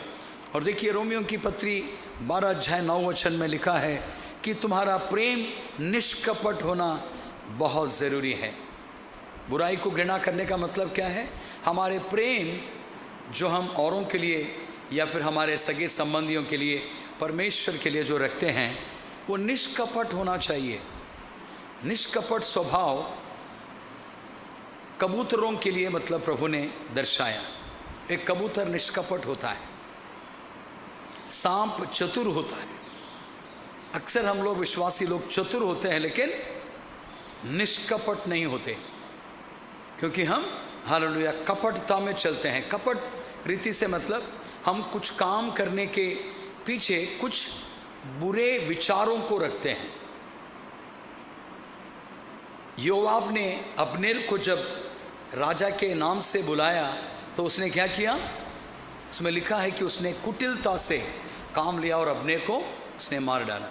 [SPEAKER 3] और देखिए रोमियो की पत्री 12 अध्याय 9 वचन में लिखा है कि तुम्हारा प्रेम निष्कपट होना बहुत ज़रूरी है। बुराई को घृणा करने का मतलब क्या है? हमारे प्रेम जो हम औरों के लिए या फिर हमारे सगे संबंधियों के लिए, परमेश्वर के लिए जो रखते हैं, वो निष्कपट होना चाहिए। निष्कपट स्वभाव कबूतरों के लिए मतलब प्रभु ने दर्शाया। एक कबूतर निष्कपट होता है, सांप चतुर होता है। अक्सर हम लोग विश्वासी लोग चतुर होते हैं लेकिन निष्कपट नहीं होते, क्योंकि हम हालेलुया कपटता में चलते हैं। कपट रीति से मतलब हम कुछ काम करने के पीछे कुछ बुरे विचारों को रखते हैं। योआब ने अब्नेर को जब राजा के नाम से बुलाया तो उसने क्या किया? उसमें लिखा है कि उसने कुटिलता से काम लिया और अब्नेर को उसने मार डाला।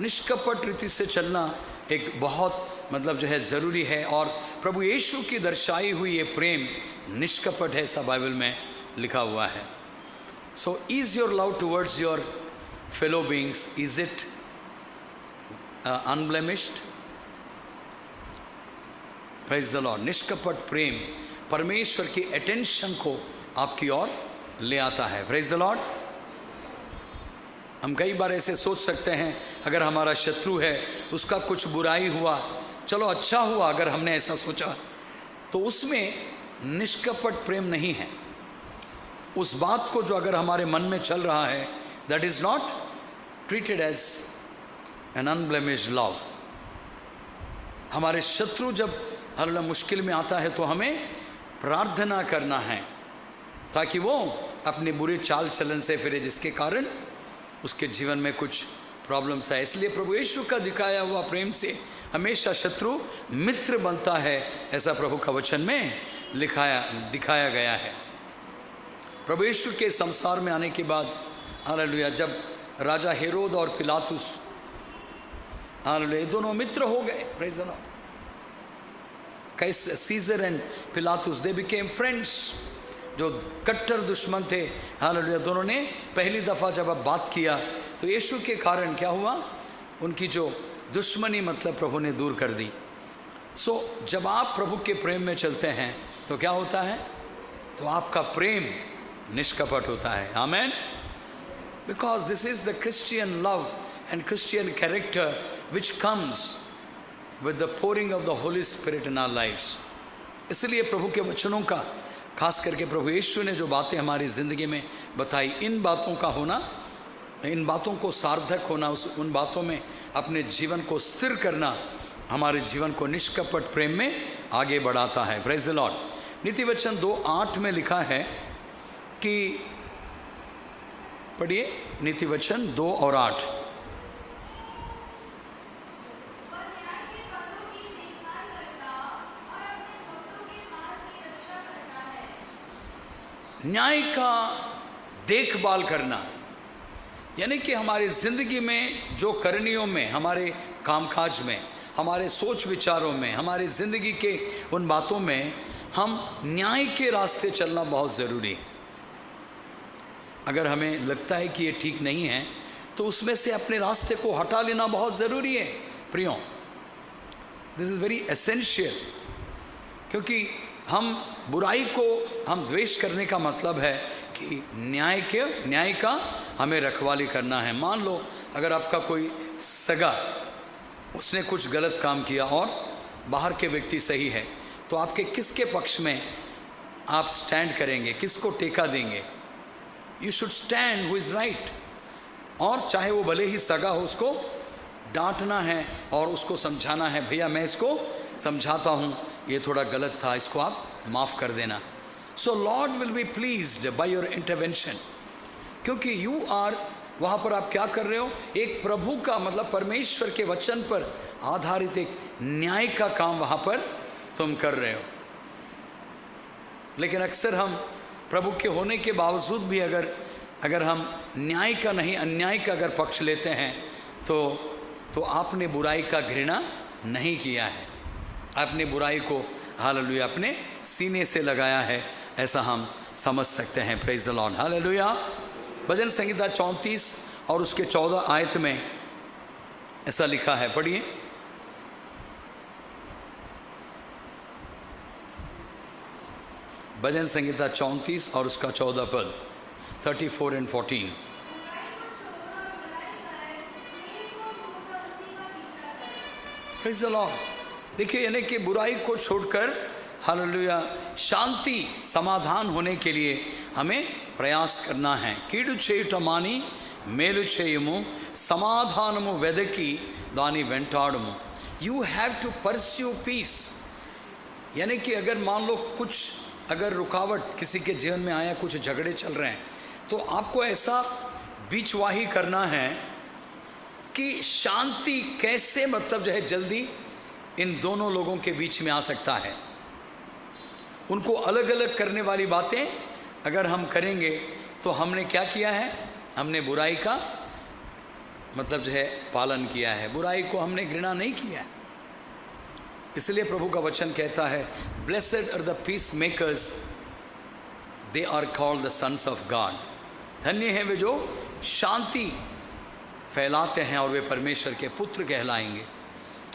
[SPEAKER 3] निष्कपट रीति से चलना एक बहुत मतलब जो है ज़रूरी है। और प्रभु यीशु की दर्शाई हुई ये प्रेम निष्कपट है, ऐसा बाइबल में लिखा हुआ है। So is your love towards your fellow beings, is it unblemished. Praise the Lord. निष्कपट प्रेम परमेश्वर की अटेंशन को आपकी ओर ले आता है। Praise the Lord. हम कई बार ऐसे सोच सकते हैं, अगर हमारा शत्रु है, उसका कुछ बुराई हुआ, चलो अच्छा हुआ अगर हमने ऐसा सोचा, तो उसमें निष्कपट प्रेम नहीं है। उस बात को जो अगर हमारे मन में चल रहा है, that is not treated as an unblemished love. हमारे शत्रु जब हर मुश्किल में आता है तो हमें प्रार्थना करना है ताकि वो अपने बुरे चाल चलन से फिरे, जिसके कारण उसके जीवन में कुछ प्रॉब्लम्स है। इसलिए प्रभु यीशु का दिखाया हुआ प्रेम से हमेशा शत्रु मित्र बनता है, ऐसा प्रभु का वचन में दिखाया गया है। प्रभु यीशु के संसार में आने के बाद हालेलुया, जब राजा हेरोद और पिलातुस हालेलुया दोनों मित्र हो गए। Praise the Lord. Caesar and पिलातुस दे बिकेम फ्रेंड्स। जो कट्टर दुश्मन थे हालेलुया, दोनों ने पहली दफ़ा जब अब बात किया तो यीशु के कारण क्या हुआ, उनकी जो दुश्मनी मतलब प्रभु ने दूर कर दी। जब आप प्रभु के प्रेम में चलते हैं तो क्या होता है, तो आपका प्रेम निष्कपट होता है। Amen. Because this is the Christian love and Christian character which comes with the pouring of the Holy Spirit in our lifes. इसलिए प्रभु के वचनों का, खास करके प्रभु यीशु ने जो बातें हमारी ज़िंदगी में बताई, इन बातों का होना, इन बातों को सार्थक होना, उन बातों में अपने जीवन को स्थिर करना हमारे जीवन को निष्कपट प्रेम में आगे बढ़ाता है। Praise the Lord. नीति वचन 2:8 में लिखा है कि, पढ़िए नीति वचन 2 और 8। न्याय का देखभाल करना, यानी कि हमारी ज़िंदगी में जो करणियों में, हमारे कामकाज में, हमारे सोच विचारों में, हमारी ज़िंदगी के उन बातों में हम न्याय के रास्ते चलना बहुत ज़रूरी है। अगर हमें लगता है कि ये ठीक नहीं है तो उसमें से अपने रास्ते को हटा लेना बहुत ज़रूरी है। प्रियो, दिस इज़ वेरी एसेंशियल। क्योंकि हम बुराई को हम द्वेष करने का मतलब है कि न्याय का हमें रखवाली करना है। मान लो अगर आपका कोई सगा, उसने कुछ गलत काम किया और बाहर के व्यक्ति सही है, तो आपके किसके पक्ष में आप स्टैंड करेंगे, किसको टेका देंगे? You should stand who is right. और चाहे वो भले ही सगा हो, उसको डांटना है और उसको समझाना है, भैया मैं इसको समझाता हूँ, ये थोड़ा गलत था, इसको आप माफ़ कर देना। So Lord will be pleased by your intervention. क्योंकि यू आर, वहाँ पर आप क्या कर रहे हो, एक प्रभु का मतलब परमेश्वर के वचन पर आधारित एक न्याय का काम वहाँ पर तुम कर रहे हो। लेकिन अक्सर हम प्रभु के होने के बावजूद भी अगर हम न्याय का नहीं अन्याय का अगर पक्ष लेते हैं तो आपने बुराई का घृणा नहीं किया है, आपने बुराई को हालेलुया अपने सीने से लगाया है, ऐसा हम समझ सकते हैं। Praise the Lord. हालेलुया। भजन संहिता 34 और उसके 14 आयत में ऐसा लिखा है, पढ़िए। भजन संहिता 34 और उसका 14 पद, 34 and 14। Praise the Lord. देखिए, यानी कि बुराई को छोड़कर हालेलुया शांति समाधान होने के लिए हमें प्रयास करना है। कीडु చేయటమాని మేలు చేయము సమాధానము వెదకి దాని వెంటాడము। You have to pursue peace. यानी कि अगर मान लो अगर रुकावट किसी के जीवन में आया, कुछ झगड़े चल रहे हैं, तो आपको ऐसा बीचवाही करना है कि शांति कैसे मतलब जो है जल्दी इन दोनों लोगों के बीच में आ सकता है। उनको अलग अलग करने वाली बातें अगर हम करेंगे तो हमने क्या किया है, हमने बुराई का मतलब जो है पालन किया है, बुराई को हमने घृणा नहीं किया है। इसलिए प्रभु का वचन कहता है, blessed are the peace makers, they are called the sons of God. धन्य है वे जो शांति फैलाते हैं और वे परमेश्वर के पुत्र कहलाएंगे।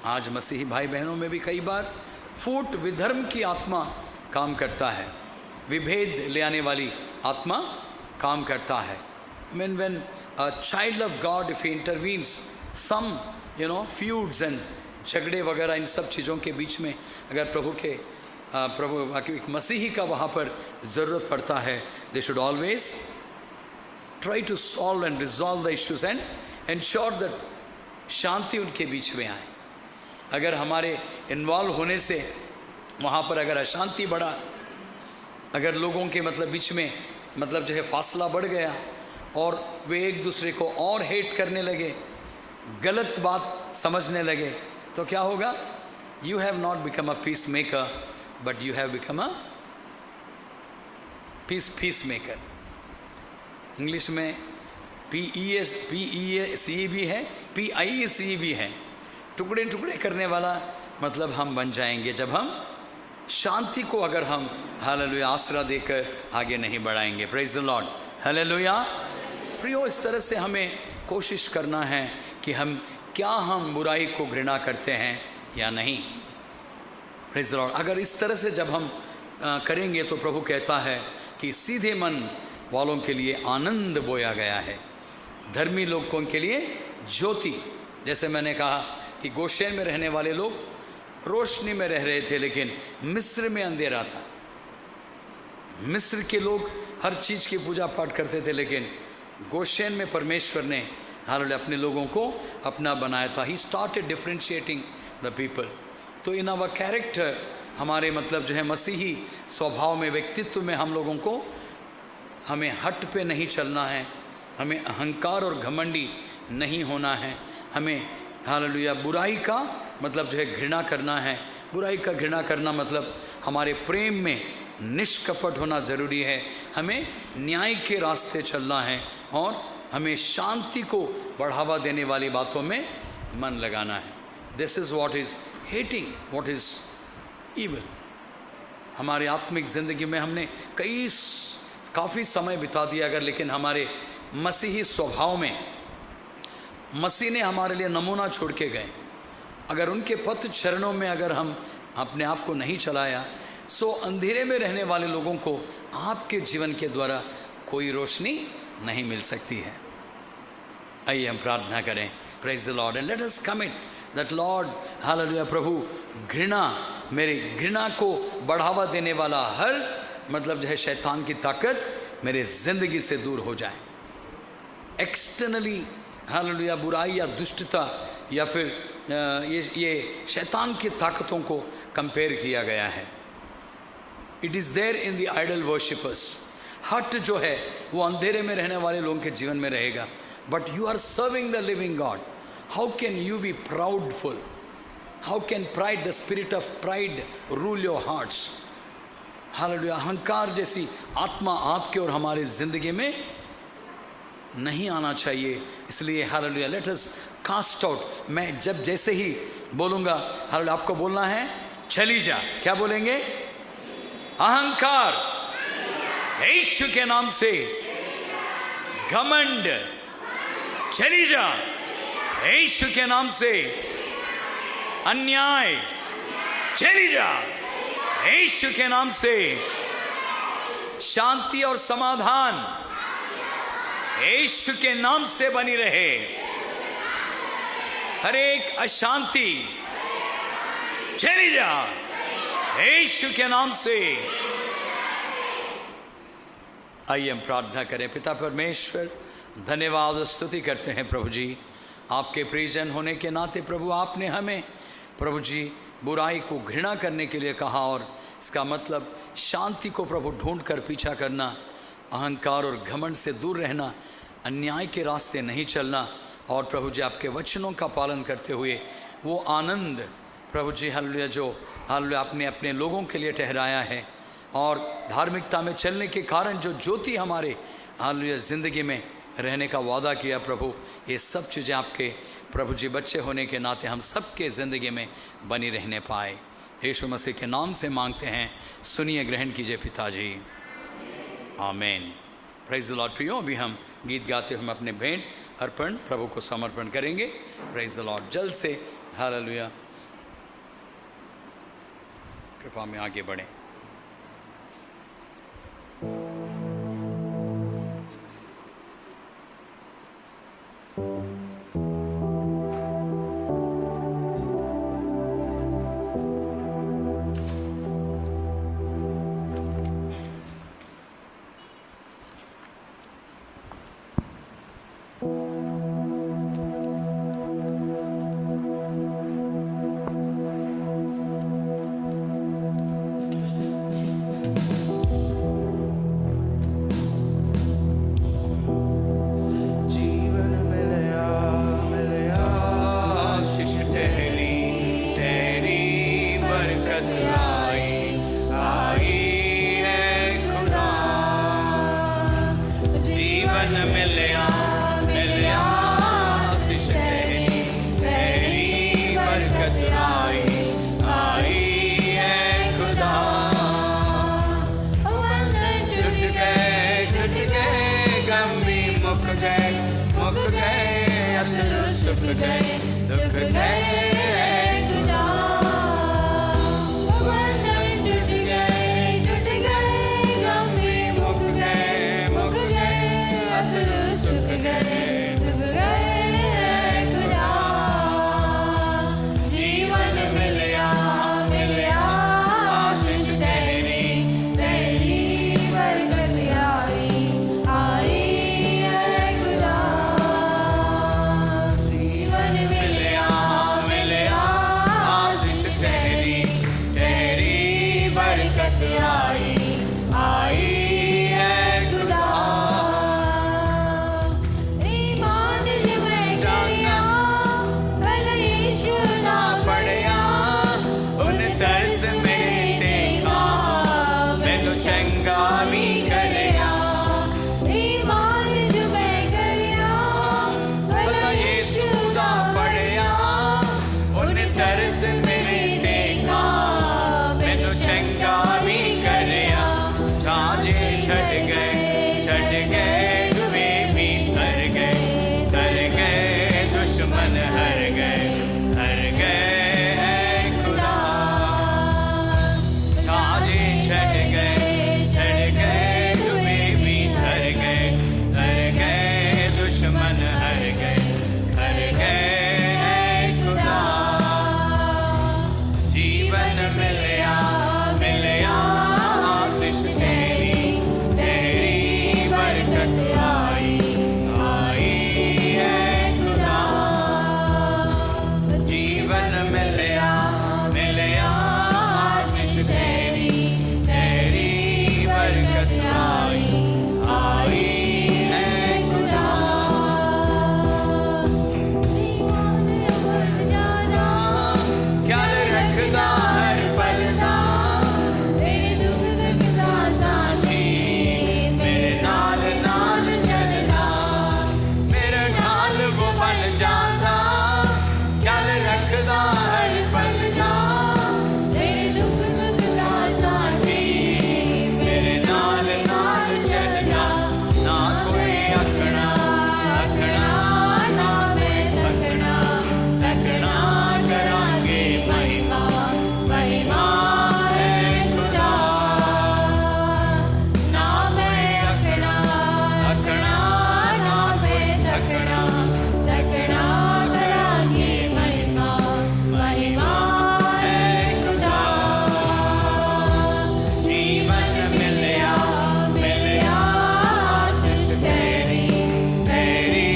[SPEAKER 3] आज मसीही भाई बहनों में भी कई बार फूट विधर्म की आत्मा काम करता है, विभेद ले आने वाली आत्मा काम करता है। when a child of God, if he intervenes, some feuds and झगड़े वगैरह इन सब चीज़ों के बीच में अगर प्रभु एक मसीही का वहाँ पर ज़रूरत पड़ता है, they should always try to solve and resolve the issues and ensure that शांति उनके बीच में आए। अगर हमारे इन्वॉल्व होने से वहाँ पर अगर अशांति बढ़ा, अगर लोगों के बीच में फासला बढ़ गया और वे एक दूसरे को और हेट करने लगे, गलत बात समझने लगे, तो क्या होगा? You have not become a peacemaker, but you have become a peacemaker। English में PEACE भी है, PIECE भी है, टुकड़े टुकड़े करने वाला हम बन जाएंगे जब हम शांति को अगर हम हालेलुया आसरा देकर आगे नहीं बढ़ाएंगे। Praise the Lord, hallelujah. प्रियो, इस तरह से हमें कोशिश करना है कि हम बुराई को घृणा करते हैं या नहीं। Praise the Lord. अगर इस तरह से जब हम करेंगे तो प्रभु कहता है कि सीधे मन वालों के लिए आनंद बोया गया है, धर्मी लोगों के लिए ज्योति। जैसे मैंने कहा कि गोशेन में रहने वाले लोग रोशनी में रह रहे थे, लेकिन मिस्र में अंधेरा था। मिस्र के लोग हर चीज़ की पूजा पाठ करते थे, लेकिन गोशेन में परमेश्वर ने हालेलुया अपने लोगों को अपना बनाया था। He started differentiating the people. तो इन आवर कैरेक्टर, हमारे मसीही स्वभाव में, व्यक्तित्व में हम लोगों को हमें हट पे नहीं चलना है, हमें अहंकार और घमंडी नहीं होना है, हमें हालेलुया बुराई का घृणा करना है। बुराई का घृणा करना हमारे प्रेम में निष्कपट होना ज़रूरी है। हमें न्याय के रास्ते चलना है और हमें शांति को बढ़ावा देने वाली बातों में मन लगाना है। This is what is hating what is evil. हमारी आत्मिक ज़िंदगी में हमने काफ़ी समय बिता दिया अगर, लेकिन हमारे मसीही स्वभाव में मसीह ने हमारे लिए नमूना छोड़ के गए, अगर उनके पथ चरणों में अगर हम अपने आप को नहीं चलाया, सो अंधेरे में रहने वाले लोगों को आपके जीवन के द्वारा कोई रोशनी नहीं मिल सकती है। आइए हम प्रार्थना करें। Praise the Lord and let us commit that Lord hallelujah. प्रभु, मेरी घृणा को बढ़ावा देने वाला हर शैतान की ताकत मेरे ज़िंदगी से दूर हो जाए। एक्सटर्नली हालेलुया बुराई या दुष्टता या फिर ये शैतान की ताकतों को कंपेयर किया गया है। It is there in the idol worshippers. हट जो है वो अंधेरे में रहने वाले लोगों के जीवन में रहेगा, but you are serving the living God. How can you be proudful? How can pride, the spirit of pride rule your hearts? Hallelujah. अहंकार जैसी आत्मा आपके और हमारे ज़िंदगी में नहीं आना चाहिए। इसलिए hallelujah let us cast out. मैं जैसे ही बोलूँगा हालेलुया, आपको बोलना है चली जा। क्या बोलेंगे? अहंकार यीशु के नाम से, घमंड चली जा यीशु के नाम से, अन्याय चली जा यीशु के नाम से, शांति और समाधान यीशु के नाम से बनी रहे। हर एक अशांति चली जा यीशु के नाम से। आइए हम प्रार्थना करें। पिता परमेश्वर, धन्यवाद और स्तुति करते हैं प्रभु जी, आपके प्रियजन होने के नाते प्रभु आपने हमें प्रभु जी बुराई को घृणा करने के लिए कहा, और इसका मतलब शांति को प्रभु ढूंढ कर पीछा करना, अहंकार और घमंड से दूर रहना, अन्याय के रास्ते नहीं चलना, और प्रभु जी आपके वचनों का पालन करते हुए वो आनंद प्रभु जी हालेलुया जो हालेलुया आपने अपने लोगों के लिए ठहराया है, और धार्मिकता में चलने के कारण जो ज्योति हमारे हालेलुया ज़िंदगी में रहने का वादा किया प्रभु, ये सब चीज़ें आपके प्रभु जी बच्चे होने के नाते हम सबके ज़िंदगी में बनी रहने पाए। यीशु मसीह के नाम से मांगते हैं, सुनिए, ग्रहण कीजिए पिताजी, आमीन। Praise the Lord. प्रियो, अभी हम गीत गाते हुए अपने भेंट अर्पण प्रभु को समर्पण करेंगे। Praise the Lord. जल्द से हालेलुया। कृपा में आगे बढ़ें।
[SPEAKER 1] जीवन मिलया मिलया आशीष तेरी तेरी बरकत आई आई है खुदा। जीवन मिलया मिलया आशीष तेरी तेरी बरकत आई आई है खुदा। टूट गए गम भी मुक गए अथरू सुख गए दुख गए
[SPEAKER 2] खुदा। बंधन टूट गए गम भी मुक गए अथरू सुख गए खुदा। जीवन मिलया मिलया आशीष तेरी तेरी बरकत आई आई है खुदा। जीवन
[SPEAKER 1] मिलया मिलया आशीष तेरी तेरी बरकत आई आई है खुदा।
[SPEAKER 2] ईमान जिमें करिया भला यीशु ना
[SPEAKER 1] पड़िया उन तरस मेरे देखा मैनू चंगा भी करया।
[SPEAKER 2] ईमान जिमें करिया भला
[SPEAKER 1] यीशु दा फड़िया उन तरस मेरे देखा मैनू चंगा भी करया। झांझे छड़ गए डूबे भी तर गए दुश्मन हर गए खुदा। झांझे छड़ गए डूबे भी तर गए दुश्मन हर गए खुदा। जीवन मिलया मिलया आशीष तेरी तेरी बरकत आई आई है खुदा। जीवन मिलया मिलया आशीष तेरी तेरी बरकत आई आई है खुदा। ख्याल रखदा हर पल दा
[SPEAKER 2] तेरे सुख दुख दा साथी
[SPEAKER 1] मेरे नाल नाल चलना मेरा ढाल वो बन जाता। ख्याल रखदा हर पल दा
[SPEAKER 2] तेरे सुख दुख दा साथी
[SPEAKER 1] मेरे नाल नाल चलना। ना कोई अखना ना मैं थकना करांगे महिमा है खुदा। ना मैं अखना ना मैं थकना
[SPEAKER 2] करांगे महिमा
[SPEAKER 1] है खुदा। जीवन मिलया मिलया आशीष तेरी तेरी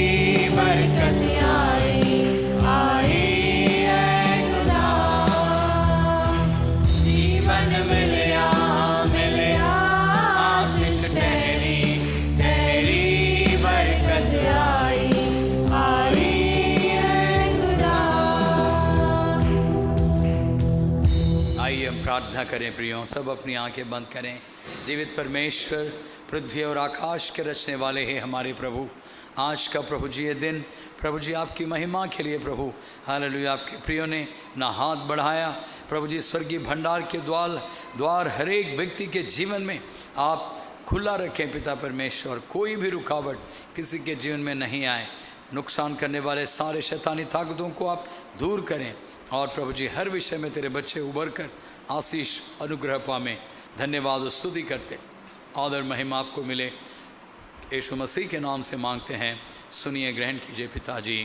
[SPEAKER 1] बरकत आई आई है खुदा। जीवन मिलया मिलया आशीष तेरी तेरी बरकत आई आई है खुदा।
[SPEAKER 3] आइए हम प्रार्थना करें प्रियों। सब अपनी आंखें बंद करें। जीवित परमेश्वर पृथ्वी और आकाश के रचने वाले हैं हमारे प्रभु। आज का प्रभु जी ये दिन प्रभु जी आपकी महिमा के लिए प्रभु हालेलुया आपके प्रियों ने ना हाथ बढ़ाया प्रभु जी। स्वर्गीय भंडार के द्वार हर एक व्यक्ति के जीवन में आप खुला रखें पिता परमेश्वर। कोई भी रुकावट किसी के जीवन में नहीं आए नुकसान करने वाले सारे शैतानी ताकतों को आप दूर करें और प्रभु जी हर विषय में तेरे बच्चे उभर कर आशीष अनुग्रह पावें। धन्यवाद और स्तुति करते, आदर महिमा आपको मिले, यीशु मसीह के नाम से मांगते हैं, सुनिए, ग्रहण कीजिए पिताजी,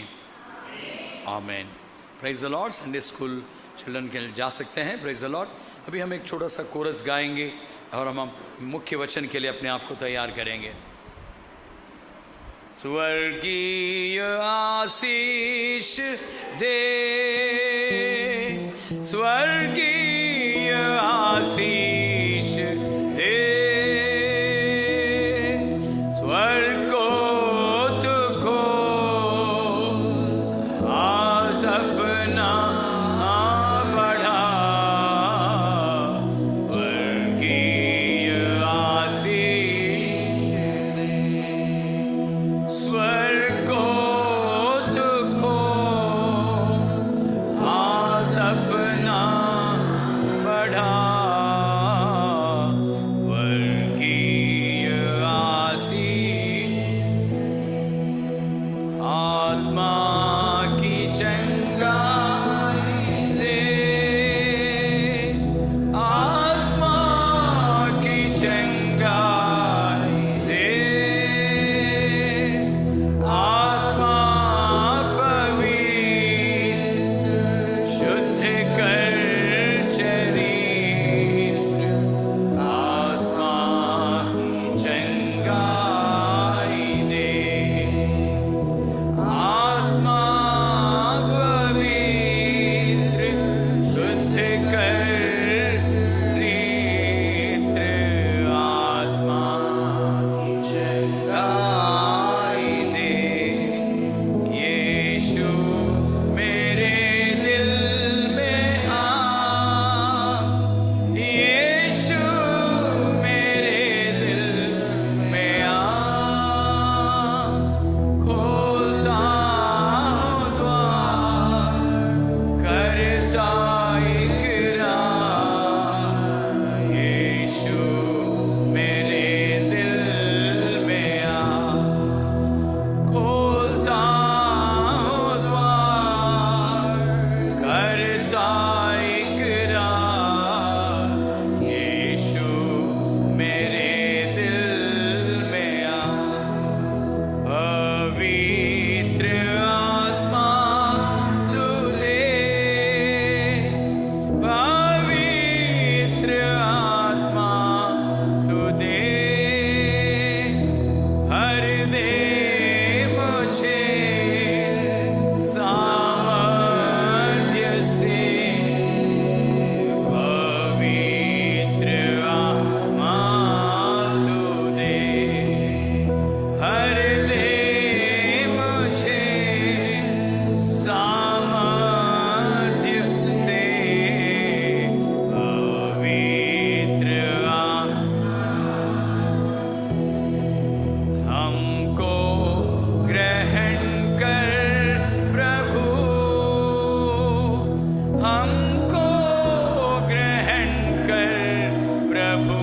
[SPEAKER 3] आमीन। Praise the Lord. Sunday school children के लिए जा सकते हैं। Praise the Lord. अभी हम एक छोटा सा कोरस गाएंगे और हम मुख्य वचन के लिए अपने आप को तैयार करेंगे। स्वर्गीय आशीष दे, स्वर्गीय आशीष दे, स्वर्ग को तुझको हाथ अपना बढ़ा, स्वर्गीय आशीष दे, स्वर्ग को तुझको हाथ अपना बढ़ा, स्वर्गीय आशीष, आत्मा की चंगाई दे, आत्मा की चंगाई दे, आत्मा पवित्र शुद्ध कर चरित्र, आत्मा की चंगाई दे, आत्मा पवित्र शुद्ध कर चरित्र, आत्मा की चंगाई दे। यीशु मेरे दिल में आ, यीशु मेरे दिल में आ, खोलता हूँ द्वार, करता इकरार, यीशु मेरे दिल में आ, खोलता हूँ द्वार, करता इकरार, यीशु मेरे दिल में आ। पवित्र आत्मा तू दे, पवित्र आत्मा तू दे, भर दे मुझे सामर्थ्य से, पवित्र आत्मा तू दे, भर दे मुझे सामर्थ्य से, पवित्र हमको ग्रहण कर प्रभु, हमको ग्रहण कर प्रभु,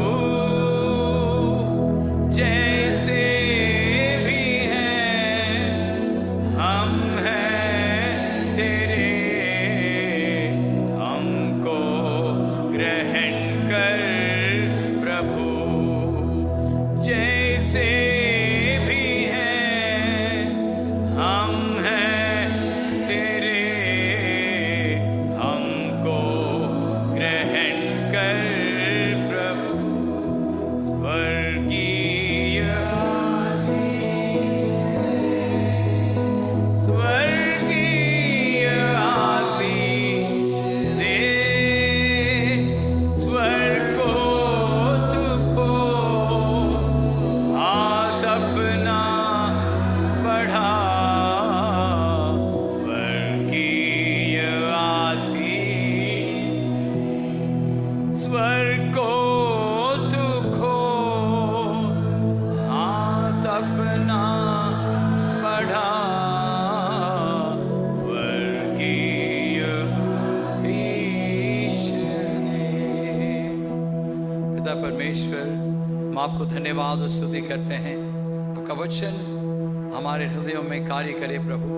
[SPEAKER 3] जैसे भी हैं हम हैं तेरे, हमको ग्रहण कर प्रभु, जैसे भी हैं हम हैं तेरे, हमको ग्रहण कर प्रभु, स्वर्गीय स्वर्गीय आशीष दे, स्वर्ग को तुझको हाथ अपना बढ़ा, स्वर्गीय आशीष, स्वर्ग को तुझको हाथ अपना बढ़ा, स्वर्गीय आशीष दे। पिता परमेश्वर, हम आपको धन्यवाद और स्तुति करते हैं। आपका वचन हमारे हृदयों में कार्य करे प्रभु।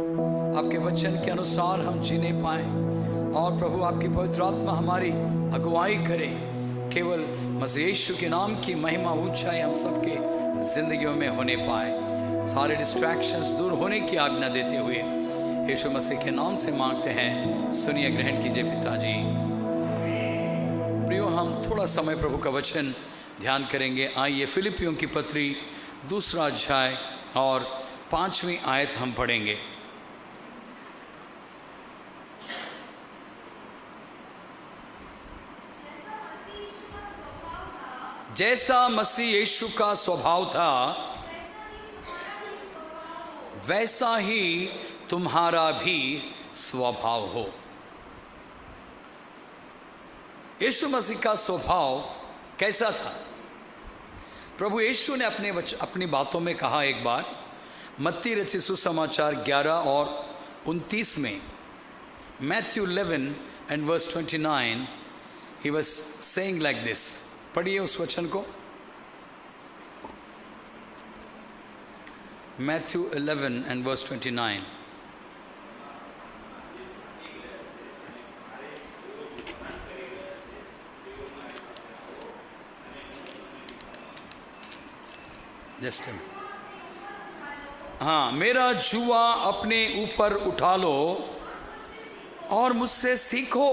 [SPEAKER 3] आपके वचन के अनुसार हम जीने पाए और प्रभु आपकी पवित्र आत्मा हमारी अगुवाई करे। केवल मसीह यीशु के नाम की महिमा ऊंचाई हम सबके जिंदगियों में होने पाए। सारे डिस्ट्रैक्शंस दूर होने की आज्ञा देते हुए यीशु मसीह के नाम से मांगते हैं, सुनिए, ग्रहण कीजिए पिताजी। प्रियो, हम थोड़ा समय प्रभु का वचन ध्यान करेंगे। आइए फिलिपियों की पत्री 2 अध्याय और 5वीं आयत हम पढ़ेंगे। जैसा मसीह यीशु का स्वभाव था वैसा ही तुम्हारा भी स्वभाव हो। यीशु मसीह का स्वभाव कैसा था? प्रभु यीशु ने अपनी बातों में कहा एक बार, मत्ती रचित सुसमाचार 11 और 29 में, Matthew 11 and verse 29, he was saying like this। पढ़िए उस वचन को। Matthew 11 and verse 29। जस्ट हाँ, मेरा जुआ अपने ऊपर उठा लो और मुझसे सीखो,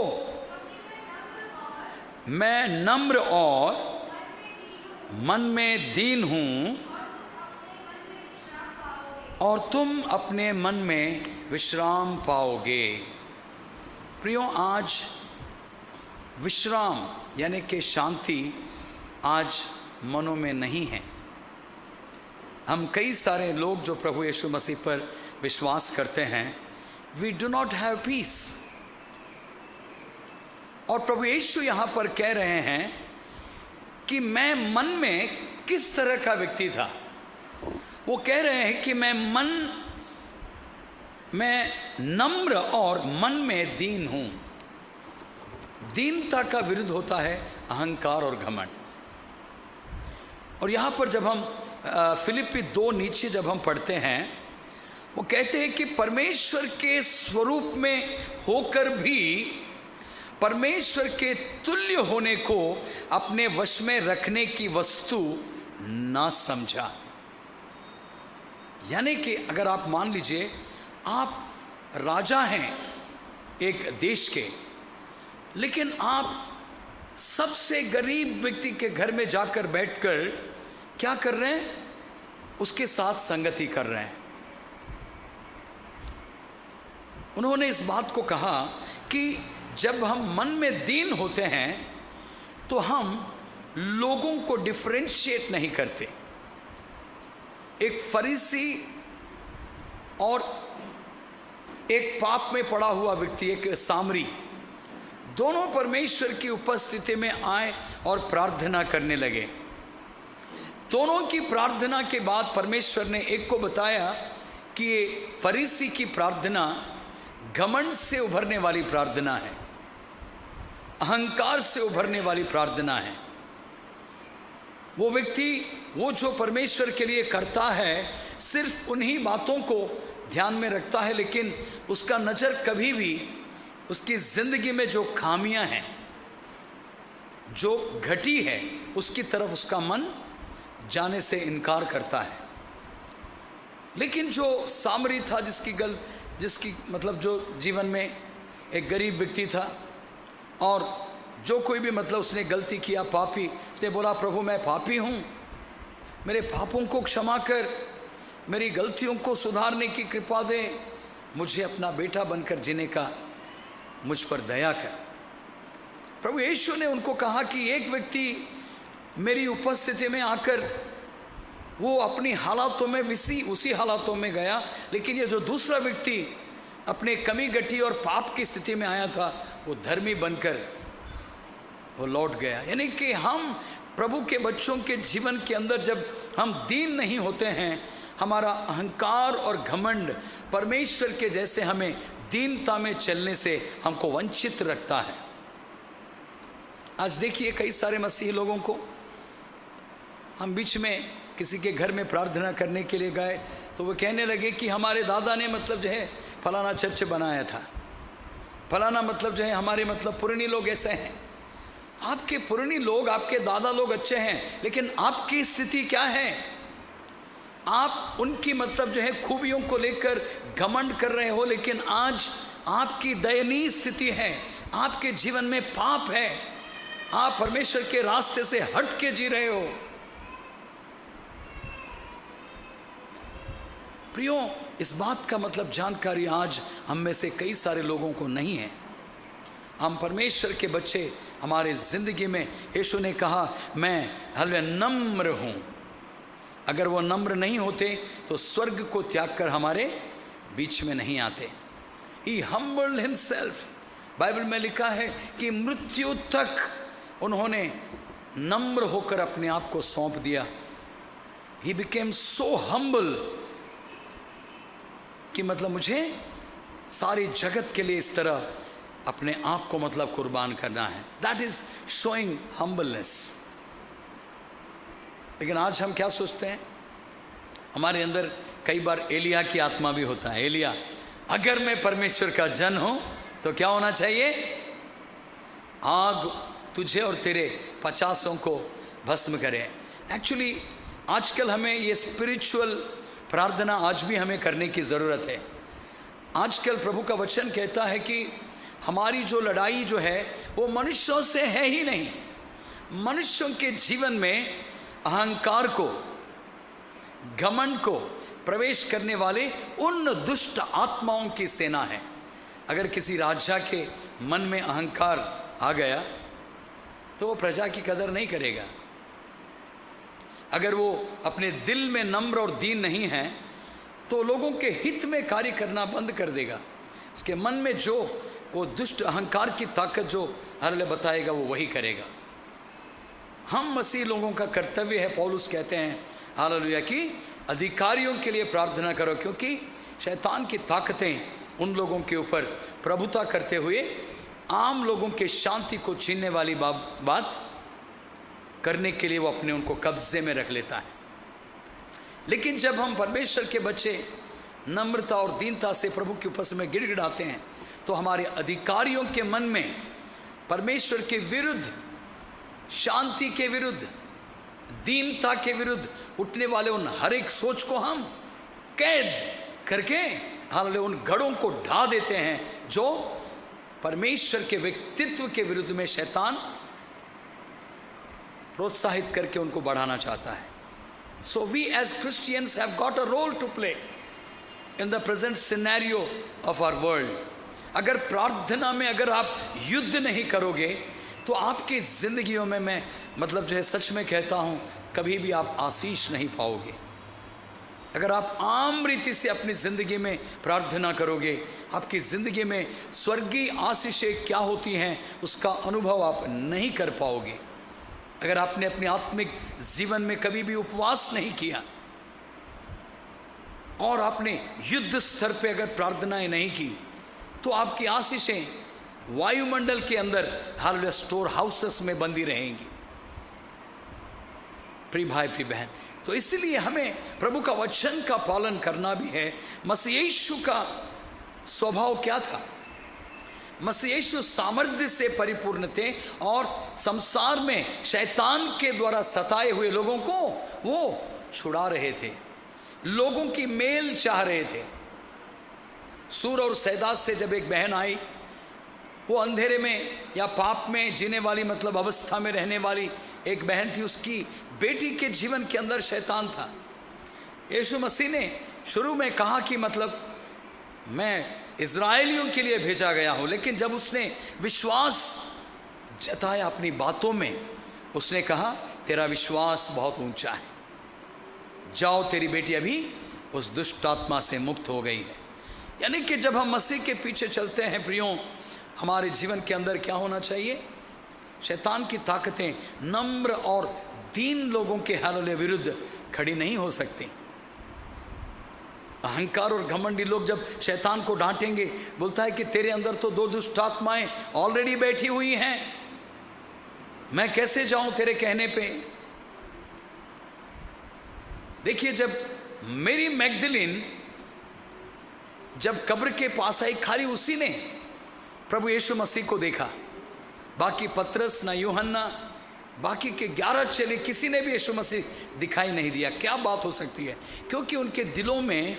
[SPEAKER 3] मैं नम्र और मन में दीन हूं और तुम अपने मन में विश्राम पाओगे। प्रियो, आज विश्राम यानी कि शांति आज मनों में नहीं है। हम कई सारे लोग जो प्रभु यीशु मसीह पर विश्वास करते हैं, we do not have peace. और प्रभु यीशु यहाँ पर कह रहे हैं कि मैं मन में किस तरह का व्यक्ति था। वो कह रहे हैं कि मैं नम्र और मन में दीन हूँ। दीनता का विरुद्ध होता है अहंकार और घमंड। और यहाँ पर जब हम फिलिप्पी 2 नीचे जब हम पढ़ते हैं, वो कहते हैं कि परमेश्वर के स्वरूप में होकर भी परमेश्वर के तुल्य होने को अपने वश में रखने की वस्तु ना समझा। यानी कि अगर आप मान लीजिए आप राजा हैं एक देश के, लेकिन आप सबसे गरीब व्यक्ति के घर में जाकर बैठकर क्या कर रहे हैं? उसके साथ संगति कर रहे हैं। उन्होंने इस बात को कहा कि जब हम मन में दीन होते हैं तो हम लोगों को डिफरेंशिएट नहीं करते। एक फरीसी और एक पाप में पड़ा हुआ व्यक्ति, एक सामरी, दोनों परमेश्वर की उपस्थिति में आए और प्रार्थना करने लगे। दोनों की प्रार्थना के बाद परमेश्वर ने एक को बताया कि ये फरीसी की प्रार्थना घमंड से उभरने वाली प्रार्थना है, अहंकार से उभरने वाली प्रार्थना है। वो व्यक्ति वो जो परमेश्वर के लिए करता है सिर्फ उन्हीं बातों को ध्यान में रखता है, लेकिन उसका नज़र कभी भी उसकी ज़िंदगी में जो खामियां हैं, जो घटी है, उसकी तरफ उसका मन जाने से इनकार करता है। लेकिन जो सामरी था, जिसकी मतलब जो जीवन में एक गरीब व्यक्ति था और जो कोई भी मतलब उसने गलती किया, पापी, उसने बोला प्रभु मैं पापी हूँ, मेरे पापों को क्षमा कर, मेरी गलतियों को सुधारने की कृपा दे, मुझे अपना बेटा बनकर जीने का मुझ पर दया कर। प्रभु यीशु ने उनको कहा कि एक व्यक्ति मेरी उपस्थिति में आकर वो अपनी हालातों में उसी हालातों में गया, लेकिन ये जो दूसरा व्यक्ति अपने कमी गटी और पाप की स्थिति में आया था, वो धर्मी बनकर वो लौट गया। यानी कि हम प्रभु के बच्चों के जीवन के अंदर जब हम दीन नहीं होते हैं, हमारा अहंकार और घमंड परमेश्वर के जैसे हमें दीनता में चलने से हमको वंचित रखता है। आज देखिए कई सारे मसीही लोगों को, हम बीच में किसी के घर में प्रार्थना करने के लिए गए, तो वो कहने लगे कि हमारे दादा ने मतलब जो है फलाना चर्च बनाया था, फलाना मतलब जो है हमारे मतलब पुरानी लोग ऐसे हैं। आपके पुरानी लोग, आपके दादा लोग अच्छे हैं, लेकिन आपकी स्थिति क्या है? आप उनकी मतलब जो है खूबियों को लेकर घमंड कर रहे हो, लेकिन आज आपकी दयनीय स्थिति है, आपके जीवन में पाप है, आप परमेश्वर के रास्ते से हट के जी रहे हो। प्रियो, इस बात का मतलब जानकारी आज हम में से कई सारे लोगों को नहीं है। हम परमेश्वर के बच्चे, हमारे जिंदगी में यीशु ने कहा मैं हल्वे नम्र हूं। अगर वो नम्र नहीं होते तो स्वर्ग को त्याग कर हमारे बीच में नहीं आते। He humbled himself। बाइबल में लिखा है कि मृत्यु तक उन्होंने नम्र होकर अपने आप को सौंप दिया। He became so humble कि मतलब मुझे सारी जगत के लिए इस तरह अपने आप को मतलब कुर्बान करना है। That is showing humbleness। लेकिन आज हम क्या सोचते हैं? हमारे अंदर कई बार एलिया की आत्मा भी होता है। एलिया, अगर मैं परमेश्वर का जन हूं तो क्या होना चाहिए? आग तुझे और तेरे 50 को भस्म करे। एक्चुअली आजकल हमें ये स्पिरिचुअल प्रार्थना आज भी हमें करने की ज़रूरत है। आजकल प्रभु का वचन कहता है कि हमारी जो लड़ाई जो है वो मनुष्यों से है ही नहीं। मनुष्यों के जीवन में अहंकार को, घमंड को प्रवेश करने वाले उन दुष्ट आत्माओं की सेना है। अगर किसी राजा के मन में अहंकार आ गया तो वो प्रजा की कदर नहीं करेगा। अगर वो अपने दिल में नम्र और दीन नहीं है तो लोगों के हित में कार्य करना बंद कर देगा। उसके मन में जो वो दुष्ट अहंकार की ताकत जो हर बताएगा वो वही करेगा। हम मसीह लोगों का कर्तव्य है, पौलुस कहते हैं हालेलुया, कि अधिकारियों के लिए प्रार्थना करो, क्योंकि शैतान की ताकतें उन लोगों के ऊपर प्रभुता करते हुए आम लोगों के शांति को छीनने वाली बात करने के लिए वो अपने उनको कब्जे में रख लेता है। लेकिन जब हम परमेश्वर के बच्चे नम्रता और दीनता से प्रभु की उपस्थिति में गिड़गिड़ाते हैं तो हमारे अधिकारियों के मन में परमेश्वर के विरुद्ध, शांति के विरुद्ध, दीनता के विरुद्ध उठने वाले उन हर एक सोच को हम कैद करके हालांकि उन गढ़ों को ढा देते हैं जो परमेश्वर के व्यक्तित्व के विरुद्ध में शैतान प्रोत्साहित करके उनको बढ़ाना चाहता है। So we as Christians have got a role to play in the present scenario of our world। अगर प्रार्थना में अगर आप युद्ध नहीं करोगे तो आपकी जिंदगियों में मैं मतलब जो है सच में कहता हूँ कभी भी आप आशीष नहीं पाओगे। अगर आप आम रीति से अपनी ज़िंदगी में प्रार्थना करोगे, आपकी ज़िंदगी में स्वर्गीय आशीषें क्या होती हैं उसका अनुभव आप नहीं कर पाओगे। अगर आपने अपने आत्मिक जीवन में कभी भी उपवास नहीं किया और आपने युद्ध स्तर पे अगर प्रार्थनाएं नहीं की तो आपकी आशीषें वायुमंडल के अंदर हालेलुया स्टोर हाउसेस में बंदी रहेंगी। प्रिय भाई प्रिय बहन, तो इसलिए हमें प्रभु का वचन का पालन करना भी है। मसीह यीशु का स्वभाव क्या था? मसीह यीशु सामर्थ्य से परिपूर्ण थे और संसार में शैतान के द्वारा सताए हुए लोगों को वो छुड़ा रहे थे, लोगों की मेल चाह रहे थे। सूर और सैदास से जब एक बहन आई, वो अंधेरे में या पाप में जीने वाली मतलब अवस्था में रहने वाली एक बहन थी, उसकी बेटी के जीवन के अंदर शैतान था। यीशु मसीह ने शुरू में कहा कि मतलब मैं इज़राइलियों के लिए भेजा गया हूँ, लेकिन जब उसने विश्वास जताया अपनी बातों में, उसने कहा तेरा विश्वास बहुत ऊंचा है, जाओ तेरी बेटी अभी उस दुष्ट आत्मा से मुक्त हो गई है। यानी कि जब हम मसीह के पीछे चलते हैं प्रियों, हमारे जीवन के अंदर क्या होना चाहिए? शैतान की ताकतें नम्र और दीन लोगों के हालों विरुद्ध खड़ी नहीं हो सकती। अहंकार और घमंडी लोग जब शैतान को डांटेंगे, बोलता है कि तेरे अंदर तो 2 दुष्ट आत्माएं ऑलरेडी बैठी हुई हैं, मैं कैसे जाऊं तेरे कहने पे। देखिए, जब मेरी मैगदलीन जब कब्र के पास आई, खाली उसी ने प्रभु यीशु मसीह को देखा। बाकी पतरस ना यूहन्ना, बाकी के 11 चेले, किसी ने भी यीशु मसीह दिखाई नहीं दिया। क्या बात हो सकती है? क्योंकि उनके दिलों में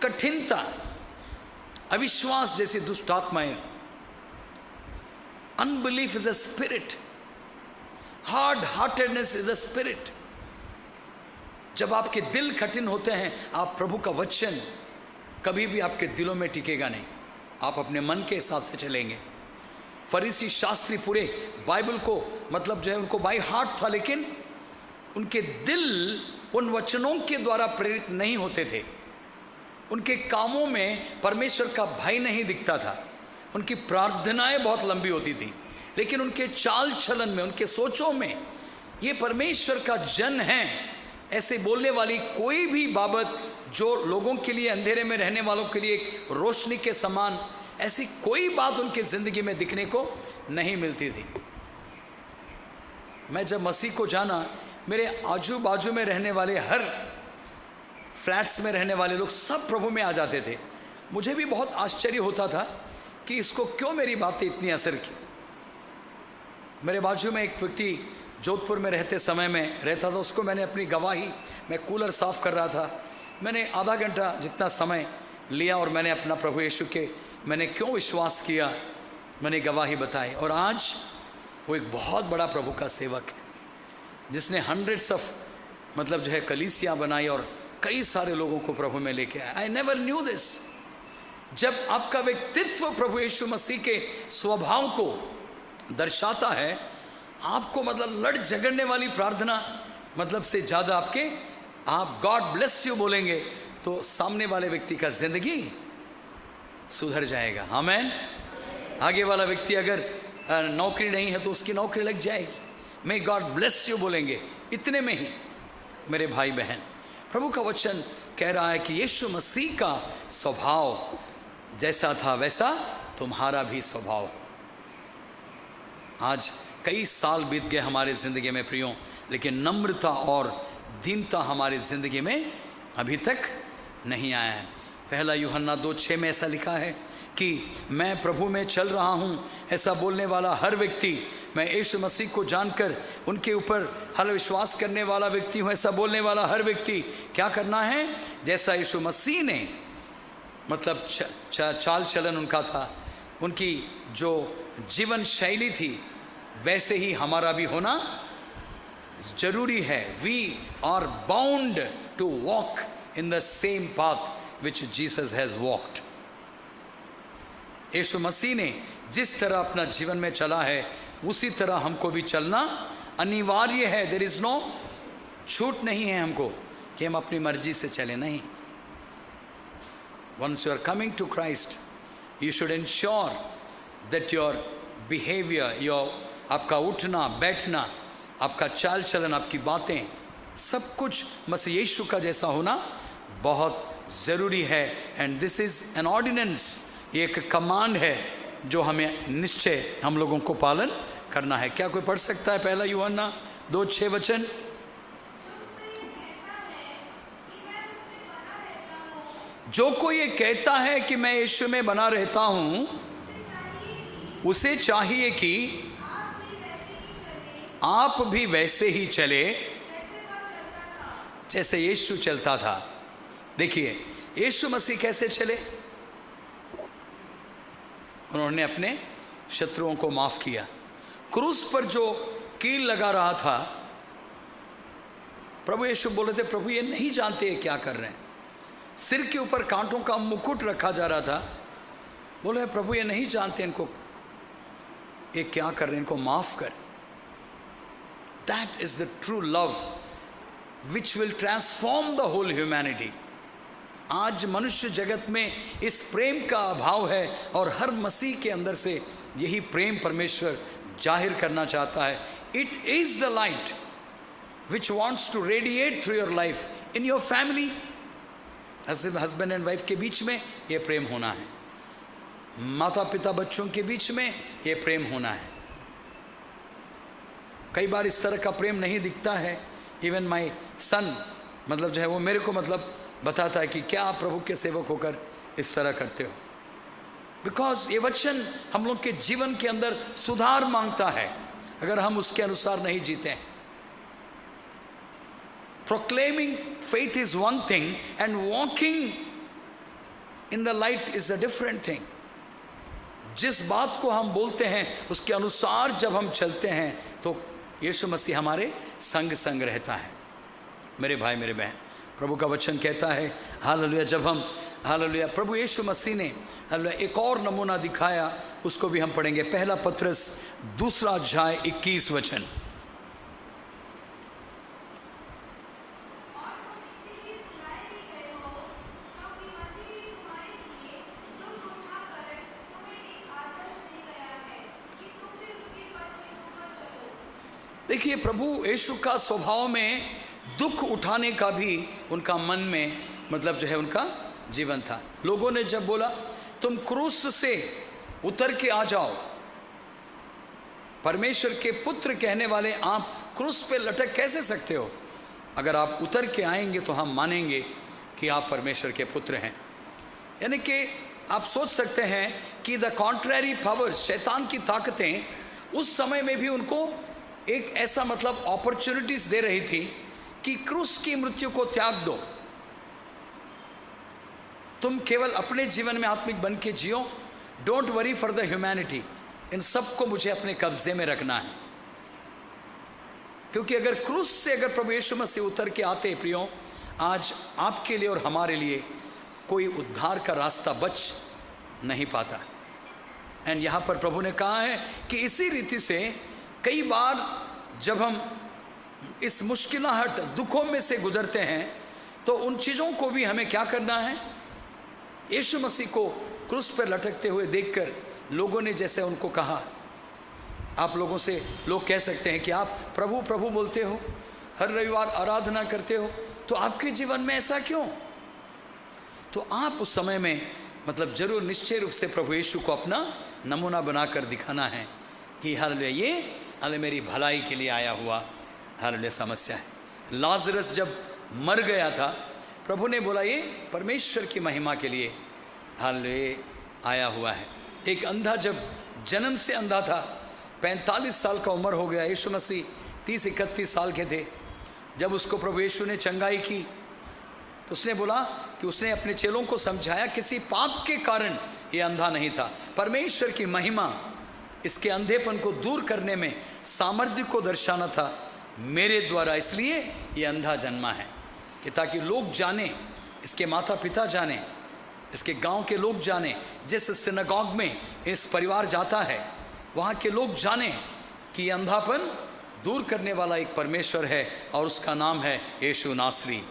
[SPEAKER 3] कठिनता, अविश्वास जैसी दुष्ट आत्माएं थी। Unbelief is a spirit, hard heartedness is a spirit. जब आपके दिल कठिन होते हैं, आप प्रभु का वचन कभी भी आपके दिलों में टिकेगा नहीं, आप अपने मन के हिसाब से चलेंगे। फरीसी शास्त्री पूरे बाइबल को मतलब जो है उनको बाय हार्ट था, लेकिन उनके दिल उन वचनों के द्वारा प्रेरित नहीं होते थे। उनके कामों में परमेश्वर का भय नहीं दिखता था। उनकी प्रार्थनाएं बहुत लंबी होती थी, लेकिन उनके चाल चलन में, उनके सोचों में ये परमेश्वर का जन है ऐसे बोलने वाली कोई भी बाबत, जो लोगों के लिए, अंधेरे में रहने वालों के लिए एक रोशनी के समान, ऐसी कोई बात उनके जिंदगी में दिखने को नहीं मिलती थी। मैं जब मसीह को जाना, मेरे आजू बाजू में रहने वाले, हर फ्लैट्स में रहने वाले लोग सब प्रभु में आ जाते थे। मुझे भी बहुत आश्चर्य होता था कि इसको क्यों मेरी बातें इतनी असर की। मेरे बाजू में एक व्यक्ति जोधपुर में रहते समय में रहता था, उसको मैंने अपनी गवाही, मैं कूलर साफ कर रहा था, मैंने आधा घंटा जितना समय लिया और मैंने अपना प्रभु यीशु के मैंने क्यों विश्वास किया, मैंने गवाही बताई। और आज वो एक बहुत बड़ा प्रभु का सेवक है, जिसने हंड्रेड्स ऑफ मतलब जो है कलीसियाँ बनाई और कई सारे लोगों को प्रभु में लेके आया। I never knew this. जब आपका व्यक्तित्व प्रभु यीशु मसीह के स्वभाव को दर्शाता है, आपको मतलब लड़ झगड़ने वाली प्रार्थना मतलब से ज़्यादा आप गॉड ब्लेस यू बोलेंगे तो सामने वाले व्यक्ति का जिंदगी सुधर जाएगा। आमेन। आगे वाला व्यक्ति अगर नौकरी नहीं है तो उसकी नौकरी लग जाएगी। मैं गॉड ब्लेस यू बोलेंगे। इतने में ही मेरे भाई बहन, प्रभु का वचन कह रहा है कि यीशु मसीह का स्वभाव जैसा था वैसा तुम्हारा भी स्वभाव। आज कई साल बीत गए हमारे ज़िंदगी में प्रियो, लेकिन नम्रता और दीनता हमारी ज़िंदगी में अभी तक नहीं आया है। पहला यूहन्ना 2:6 में ऐसा लिखा है कि मैं प्रभु में चल रहा हूँ, ऐसा बोलने वाला हर व्यक्ति, मैं यीशु मसीह को जानकर उनके ऊपर हर विश्वास करने वाला व्यक्ति हूँ, ऐसा बोलने वाला हर व्यक्ति क्या करना है, जैसा यीशु मसीह ने मतलब चाल चलन उनका था, उनकी जो जीवन शैली थी, वैसे ही हमारा भी होना जरूरी है। We are bound to walk in the same path which Jesus has walked. यीशु मसीह ने जिस तरह अपना जीवन में चला है, उसी तरह हमको भी चलना अनिवार्य है। देयर इज नो, छूट नहीं है हमको कि हम अपनी मर्जी से चले, नहीं। Once you are coming to Christ, you should ensure that your behaviour, your आपका उठना बैठना, आपका चाल चलन, आपकी बातें, सब कुछ मसीह यीशु का जैसा होना बहुत ज़रूरी है। And this is an ordinance, ये एक कमांड है जो हमें निश्चय हम लोगों को पालन करना है। क्या कोई पढ़ सकता है पहला यूहन्ना 2:6 वचन? जो कोई ये कहता है कि मैं यीशु में बना रहता हूँ, उसे चाहिए कि आप भी वैसे ही चले जैसे यीशु चलता था। देखिए यीशु मसीह कैसे चले, उन्होंने अपने शत्रुओं को माफ किया। क्रूस पर जो कील लगा रहा था, प्रभु यीशु बोले थे, प्रभु ये नहीं जानते ये क्या कर रहे हैं। सिर के ऊपर कांटों का मुकुट रखा जा रहा था, बोले प्रभु ये नहीं जानते इनको ये क्या कर रहे हैं, इनको माफ कर। That is the true love which will transform the whole humanity. आज मनुष्य जगत में इस प्रेम का अभाव है और हर मसीह के अंदर से यही प्रेम परमेश्वर जाहिर करना चाहता है। It is the light which wants to radiate through your life, in your family, husband and wife के बीच में ये प्रेम होना है, माता पिता बच्चों के बीच में ये प्रेम होना है। कई बार इस तरह का प्रेम नहीं दिखता है। इवन माई सन मतलब जो है वो मेरे को मतलब बताता है कि क्या आप प्रभु के सेवक होकर इस तरह करते हो। बिकॉज ये वचन हम लोग के जीवन के अंदर सुधार मांगता है अगर हम उसके अनुसार नहीं जीते हैं। Proclaiming faith is one thing and walking in the light is a different thing. जिस बात को हम बोलते हैं उसके अनुसार जब हम चलते हैं तो यीशु मसीह हमारे संग संग रहता है। मेरे भाई मेरे बहन, प्रभु का वचन कहता है हालेलुया, जब हम हालेलुया प्रभु यीशु मसीह ने हालेलुया एक और नमूना दिखाया, उसको भी हम पढ़ेंगे। पहला पत्रस 2 अध्याय 21 वचन। देखिए प्रभु यीशु का स्वभाव में दुख उठाने का भी उनका मन में मतलब जो है उनका जीवन था। लोगों ने जब बोला तुम क्रूस से उतर के आ जाओ, परमेश्वर के पुत्र कहने वाले आप क्रूस पे लटक कैसे सकते हो? अगर आप उतर के आएंगे तो हम मानेंगे कि आप परमेश्वर के पुत्र हैं। यानी कि आप सोच सकते हैं कि द कॉन्ट्रैरी पावर्स, शैतान की ताकतें उस समय में भी उनको एक ऐसा मतलब अपॉर्चुनिटीज दे रही थी कि क्रूस की मृत्यु को त्याग दो, तुम केवल अपने जीवन में आत्मिक बन के जियो, don't worry for the humanity. इन सबको मुझे अपने कब्जे में रखना है। क्योंकि अगर क्रूस से अगर प्रभु यीशु मसीह उतर के आते प्रियो, आज आपके लिए और हमारे लिए कोई उद्धार का रास्ता बच नहीं पाता। एंड यहाँ पर प्रभु ने कहा है कि इसी रीति से कई बार जब हम इस मुश्किलाहट दुखों में से गुजरते हैं तो उन चीज़ों को भी हमें क्या करना है? यीशु मसीह को क्रूस पर लटकते हुए देखकर लोगों ने जैसे उनको कहा, आप लोगों से लोग कह सकते हैं कि आप प्रभु प्रभु बोलते हो, हर रविवार आराधना करते हो, तो आपके जीवन में ऐसा क्यों? तो आप उस समय में मतलब जरूर निश्चय रूप से प्रभु यीशु को अपना नमूना बनाकर दिखाना है कि हालेलुया ये हालेलुया मेरी भलाई के लिए आया हुआ हालेलुया समस्या है। लाजरस जब मर गया था, प्रभु ने बोला ये परमेश्वर की महिमा के लिए हालेलुया आया हुआ है। एक अंधा जब जन्म से अंधा था, 45 साल का उम्र हो गया, यीशु मसीह 30-31 साल के थे, जब उसको प्रभु यीशु ने चंगाई की तो उसने बोला कि उसने अपने चेलों को समझाया किसी पाप के कारण ये अंधा नहीं था, परमेश्वर की महिमा इसके अंधेपन को दूर करने में सामर्थ्य को दर्शाना था मेरे द्वारा, इसलिए ये अंधा जन्मा है कि ताकि लोग जाने, इसके माता पिता जाने, इसके गांव के लोग जाने, जिस सिनागॉग में इस परिवार जाता है वहाँ के लोग जाने कि ये अंधापन दूर करने वाला एक परमेश्वर है और उसका नाम है यीशु नासरी।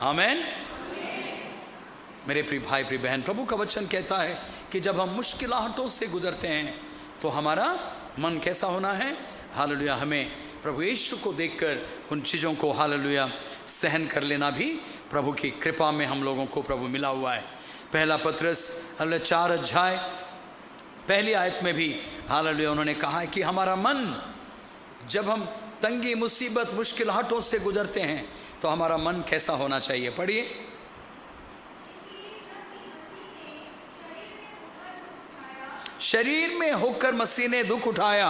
[SPEAKER 3] आमेन। मेरे प्रिय भाई प्रिय बहन, प्रभु का वचन कहता है कि जब हम मुश्किलाहटों से गुजरते हैं तो हमारा मन कैसा होना है? हालेलुया, हमें प्रभु यीशु को देखकर उन चीज़ों को हालेलुया सहन कर लेना भी प्रभु की कृपा में हम लोगों को प्रभु मिला हुआ है। पहला पत्रस हालेलुया 4 अध्याय पहली आयत में भी हालेलुया उन्होंने कहा है कि हमारा मन जब हम तंगी मुसीबत मुश्किलाहटों से गुजरते हैं तो हमारा मन कैसा होना चाहिए? पढ़िए। शरीर में होकर मसीह ने दुख उठाया,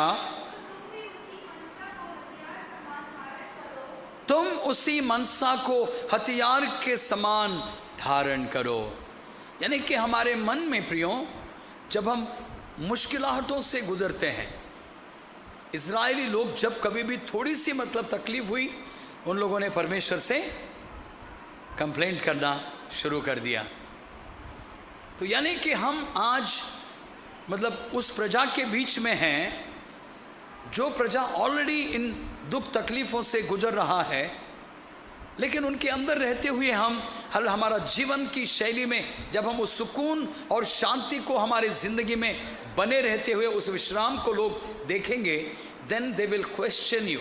[SPEAKER 3] तुम उसी मनसा को हथियार के समान धारण करो। यानी कि हमारे मन में प्रियो जब हम मुश्किलाहटों से गुजरते हैं, इजरायली लोग जब कभी भी थोड़ी सी मतलब तकलीफ हुई, उन लोगों ने परमेश्वर से कंप्लेंट करना शुरू कर दिया। तो यानी कि हम आज मतलब उस प्रजा के बीच में हैं जो प्रजा ऑलरेडी इन दुख तकलीफ़ों से गुजर रहा है, लेकिन उनके अंदर रहते हुए हम हमारा जीवन की शैली में जब हम उस सुकून और शांति को हमारे ज़िंदगी में बने रहते हुए उस विश्राम को लोग देखेंगे, then they will question you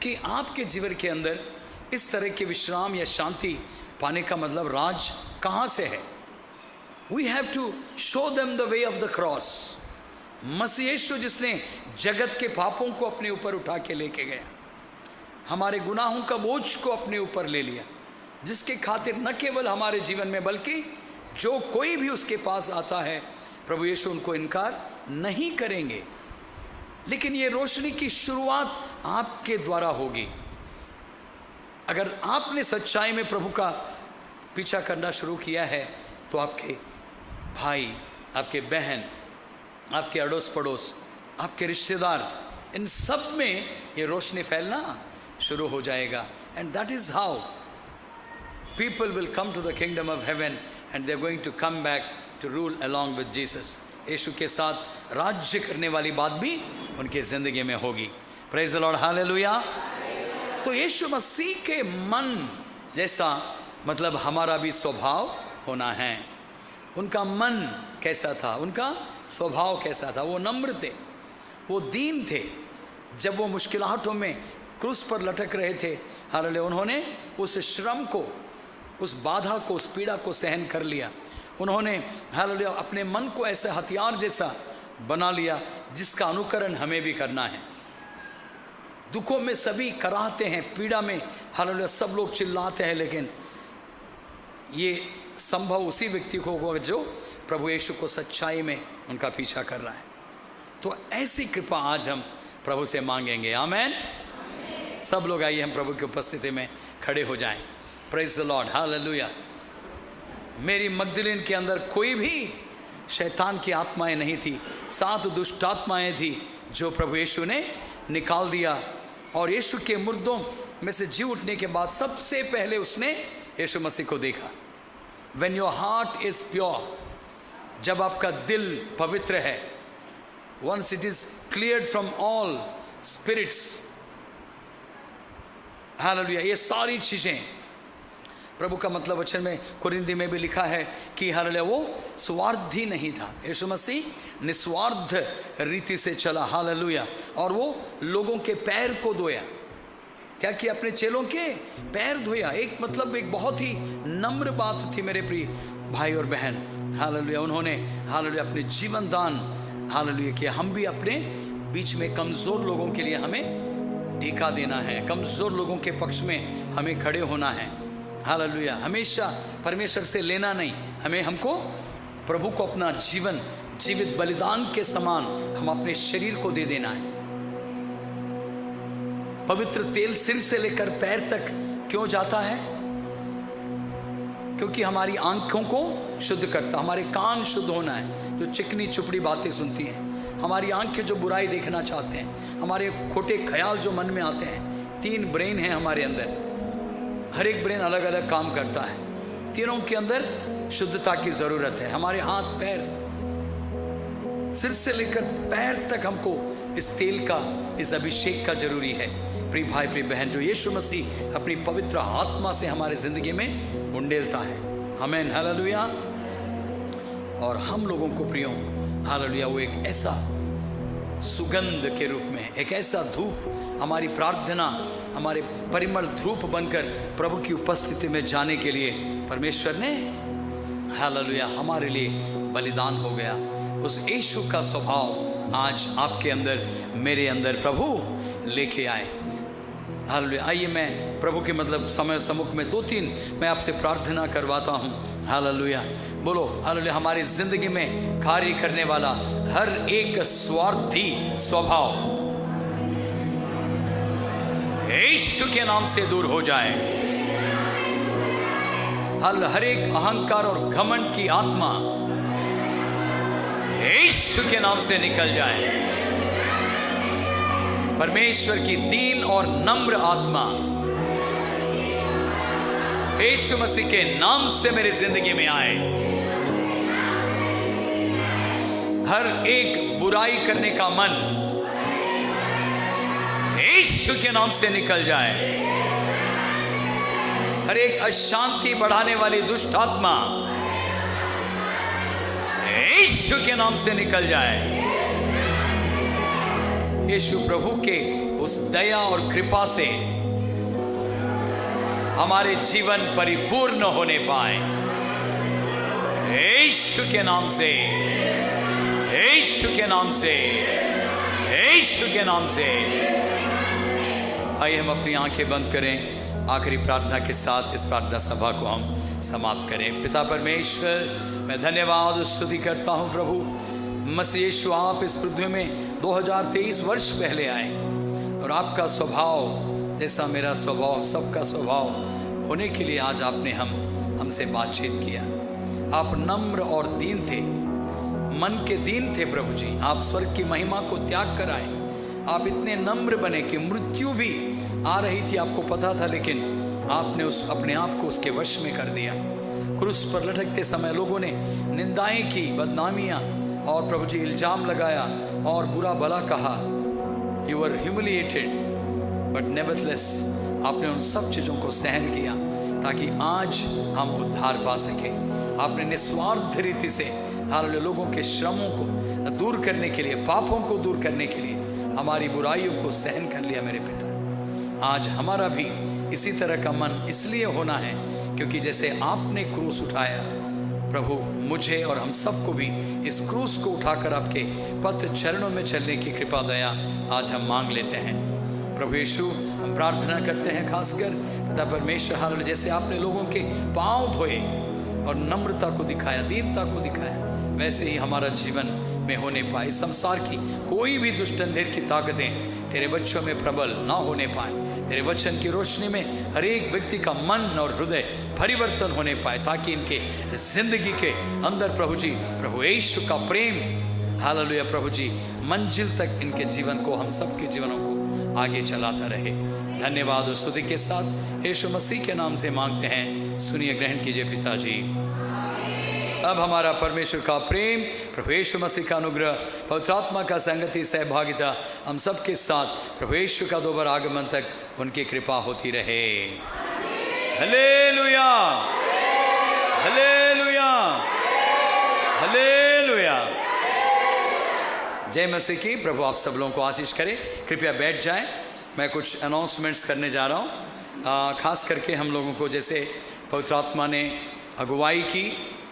[SPEAKER 3] कि आपके जीवन के अंदर इस तरह के विश्राम या शांति पाने का मतलब राज कहाँ से है? We have to show them the way of the cross। मसीह यीशु जिसने जगत के पापों को अपने ऊपर उठा के लेके गया, हमारे गुनाहों का बोझ को अपने ऊपर ले लिया, जिसके खातिर न केवल हमारे जीवन में बल्कि जो कोई भी उसके पास आता है प्रभु यीशु उनको इनकार नहीं करेंगे। लेकिन ये रोशनी की शुरुआत आपके द्वारा होगी। अगर आपने सच्चाई में प्रभु का पीछा करना शुरू किया है तो आपके भाई, आपके बहन, आपके अड़ोस पड़ोस, आपके रिश्तेदार, इन सब में ये रोशनी फैलना शुरू हो जाएगा। And that is how people will come to the kingdom of heaven and they are going to come back to rule along with Jesus. यीशु के साथ राज्य करने वाली बात भी उनके जिंदगी में होगी। Praise the Lord, hallelujah. तो यीशु मसीह के मन जैसा मतलब हमारा भी स्वभाव होना है। उनका मन कैसा था, उनका स्वभाव कैसा था? वो नम्र थे, वो दीन थे। जब वो मुश्किलातों में क्रूस पर लटक रहे थे, हालेलुया, उन्होंने उस श्रम को, उस बाधा को, उस पीड़ा को सहन कर लिया। उन्होंने हालेलुया अपने मन को ऐसे हथियार जैसा बना लिया जिसका अनुकरण हमें भी करना है। दुखों में सभी कराहते हैं, पीड़ा में हालेलुया सब लोग चिल्लाते हैं, लेकिन ये संभव उसी व्यक्ति को होगा जो प्रभु यीशु को सच्चाई में उनका पीछा कर रहा है। तो ऐसी कृपा आज हम प्रभु से मांगेंगे। आमेन। सब लोग आइए हम प्रभु की उपस्थिति में खड़े हो जाएं। Praise the Lord, hallelujah. मेरी मगदलीन के अंदर कोई भी शैतान की आत्माएं नहीं थी, 7 दुष्ट आत्माएं थी जो प्रभु यीशु ने निकाल दिया। और यीशु के मुर्दों में से जी उठने के बाद सबसे पहले उसने यीशु मसीह को देखा। When your heart is pure, जब आपका दिल पवित्र है, once it is cleared from all spirits, hallelujah, ये सारी चीज़ें प्रभु का मतलब वचन में कुरिन्दी में भी लिखा है कि हालेलुया वो स्वार्थी नहीं था। यीशु मसीह निस्वार्थ रीति से चला, हालेलुया, और वो लोगों के पैर को धोया। क्या किया? अपने चेलों के पैर धोया। एक मतलब एक बहुत ही नम्र बात थी मेरे प्रिय भाई और बहन, हालेलुया। उन्होंने हालेलुया अपने जीवन दान हालेलुया किया। हम भी अपने बीच में कमज़ोर लोगों के लिए हमें टीका देना है, कमज़ोर लोगों के पक्ष में हमें खड़े होना है, हालेलुया। हमेशा परमेश्वर से लेना नहीं, हमको प्रभु को अपना जीवन जीवित बलिदान के समान हम अपने शरीर को दे देना है। पवित्र तेल सिर से लेकर पैर तक क्यों जाता है? क्योंकि हमारी आंखों को शुद्ध करता, हमारे कान शुद्ध होना है जो चिकनी चुपड़ी बातें सुनती हैं, हमारी आंखें जो बुराई देखना चाहते हैं, हमारे खोटे ख्याल जो मन में आते हैं। 3 ब्रेन हैं हमारे अंदर, हर एक ब्रेन अलग अलग काम करता है। तीनों के अंदर शुद्धता की ज़रूरत है। हमारे हाथ पैर, सिर से लेकर पैर तक हमको इस तेल का, इस अभिषेक का जरूरी है। प्रिय भाई प्रिय बहन, जो यीशु मसीह अपनी पवित्र आत्मा से हमारे ज़िंदगी में उंडेलता है। आमीन, हालेलुया। और हम लोगों को प्रियो हालेलुया वो एक ऐसा सुगंध के रूप में, एक ऐसा धूप, हमारी प्रार्थना हमारे परिमल धूप बनकर प्रभु की उपस्थिति में जाने के लिए परमेश्वर ने हालेलुया हमारे लिए बलिदान हो गया। उस यीशु का स्वभाव आज आपके अंदर, मेरे अंदर प्रभु लेके आए। हालेलुया। आइए मैं प्रभु के मतलब समय सम्मुख में 2-3 मैं आपसे प्रार्थना करवाता हूँ। हालेलुया, बोलो हालेलुया। हमारी जिंदगी में कार्य करने वाला हर एक स्वार्थी स्वभाव यीशु के नाम से दूर हो जाए। हर एक अहंकार और घमंड की आत्मा यीशु के नाम से निकल जाए। परमेश्वर की दीन और नम्र आत्मा यीशु मसीह के नाम से मेरी जिंदगी में आए। हर एक बुराई करने का मन यीशु के नाम से निकल जाए। हर एक अशांति बढ़ाने वाली दुष्ट आत्मा यीशु के नाम से निकल जाए। यीशु प्रभु के उस दया और कृपा से हमारे जीवन परिपूर्ण होने पाए। यीशु के नाम से, यीशु के नाम से, यीशु के नाम से। आइए हम अपनी आंखें बंद करें। आखिरी प्रार्थना के साथ इस प्रार्थना सभा को हम समाप्त करें। पिता परमेश्वर, मैं धन्यवाद स्तुति करता हूँ प्रभु। मसीह यीशु, आप इस पृथ्वी में 2023 वर्ष पहले आए और आपका स्वभाव जैसा मेरा स्वभाव, सबका स्वभाव होने के लिए आज आपने हमसे बातचीत किया। आप नम्र और दीन थे, मन के दीन थे प्रभु जी। आप स्वर्ग की महिमा को त्याग कर आए। आप इतने नम्र बने कि मृत्यु भी आ रही थी, आपको पता था, लेकिन आपने अपने आप को उसके वश में कर दिया। क्रूस पर लटकते समय लोगों ने निंदाएं की, बदनामियां और प्रभु जी इल्जाम लगाया और बुरा भला कहा। You are humiliated but nevertheless आपने उन सब चीज़ों को सहन किया ताकि आज हम उद्धार पा सके। आपने निस्वार्थ रीति से हालेलुया लोगों के श्रमों को दूर करने के लिए, पापों को दूर करने के लिए, हमारी बुराइयों को सहन कर लिया मेरे पिता। आज हमारा भी इसी तरह का मन इसलिए होना है क्योंकि जैसे आपने क्रूस उठाया प्रभु, मुझे और हम सबको भी इस क्रूस को उठाकर आपके पथ चरणों में चलने की कृपा दया आज हम मांग लेते हैं। प्रभु यीशु, हम प्रार्थना करते हैं खासकर पिता परमेश्वर, हालेलुया जैसे आपने लोगों के पांव धोए और नम्रता को दिखाया, दीनता को दिखाया, वैसे ही हमारा जीवन में होने पाए। संसार की कोई भी दुष्ट अंधेर की ताकतें तेरे बच्चों में प्रबल ना होने पाए। तेरे वचन की रोशनी में हर एक व्यक्ति का मन और हृदय परिवर्तन होने पाए ताकि इनके जिंदगी के अंदर प्रभु जी, प्रभु यीशु का प्रेम हालेलुया प्रभु जी मंजिल तक इनके जीवन को, हम सब के जीवनों को आगे चलाता रहे। धन्यवाद और स्तुति के साथ यीशु मसीह के नाम से मांगते हैं, सुनिए, ग्रहण कीजिए पिताजी। अब हमारा परमेश्वर का प्रेम, प्रभु यीशु मसीह का अनुग्रह, पवित्र आत्मा का संगति, सहभागिता हम सब के साथ प्रभु यीशु का दोबारा आगमन तक उनकी कृपा होती रहे। Hallelujah, hallelujah, hallelujah. जय मसीह की। प्रभु आप सब लोगों को आशीष करे। कृपया बैठ जाएं। मैं कुछ अनाउंसमेंट्स करने जा रहा हूं। खास करके हम लोगों को जैसे पवित्र आत्मा ने अगुवाई की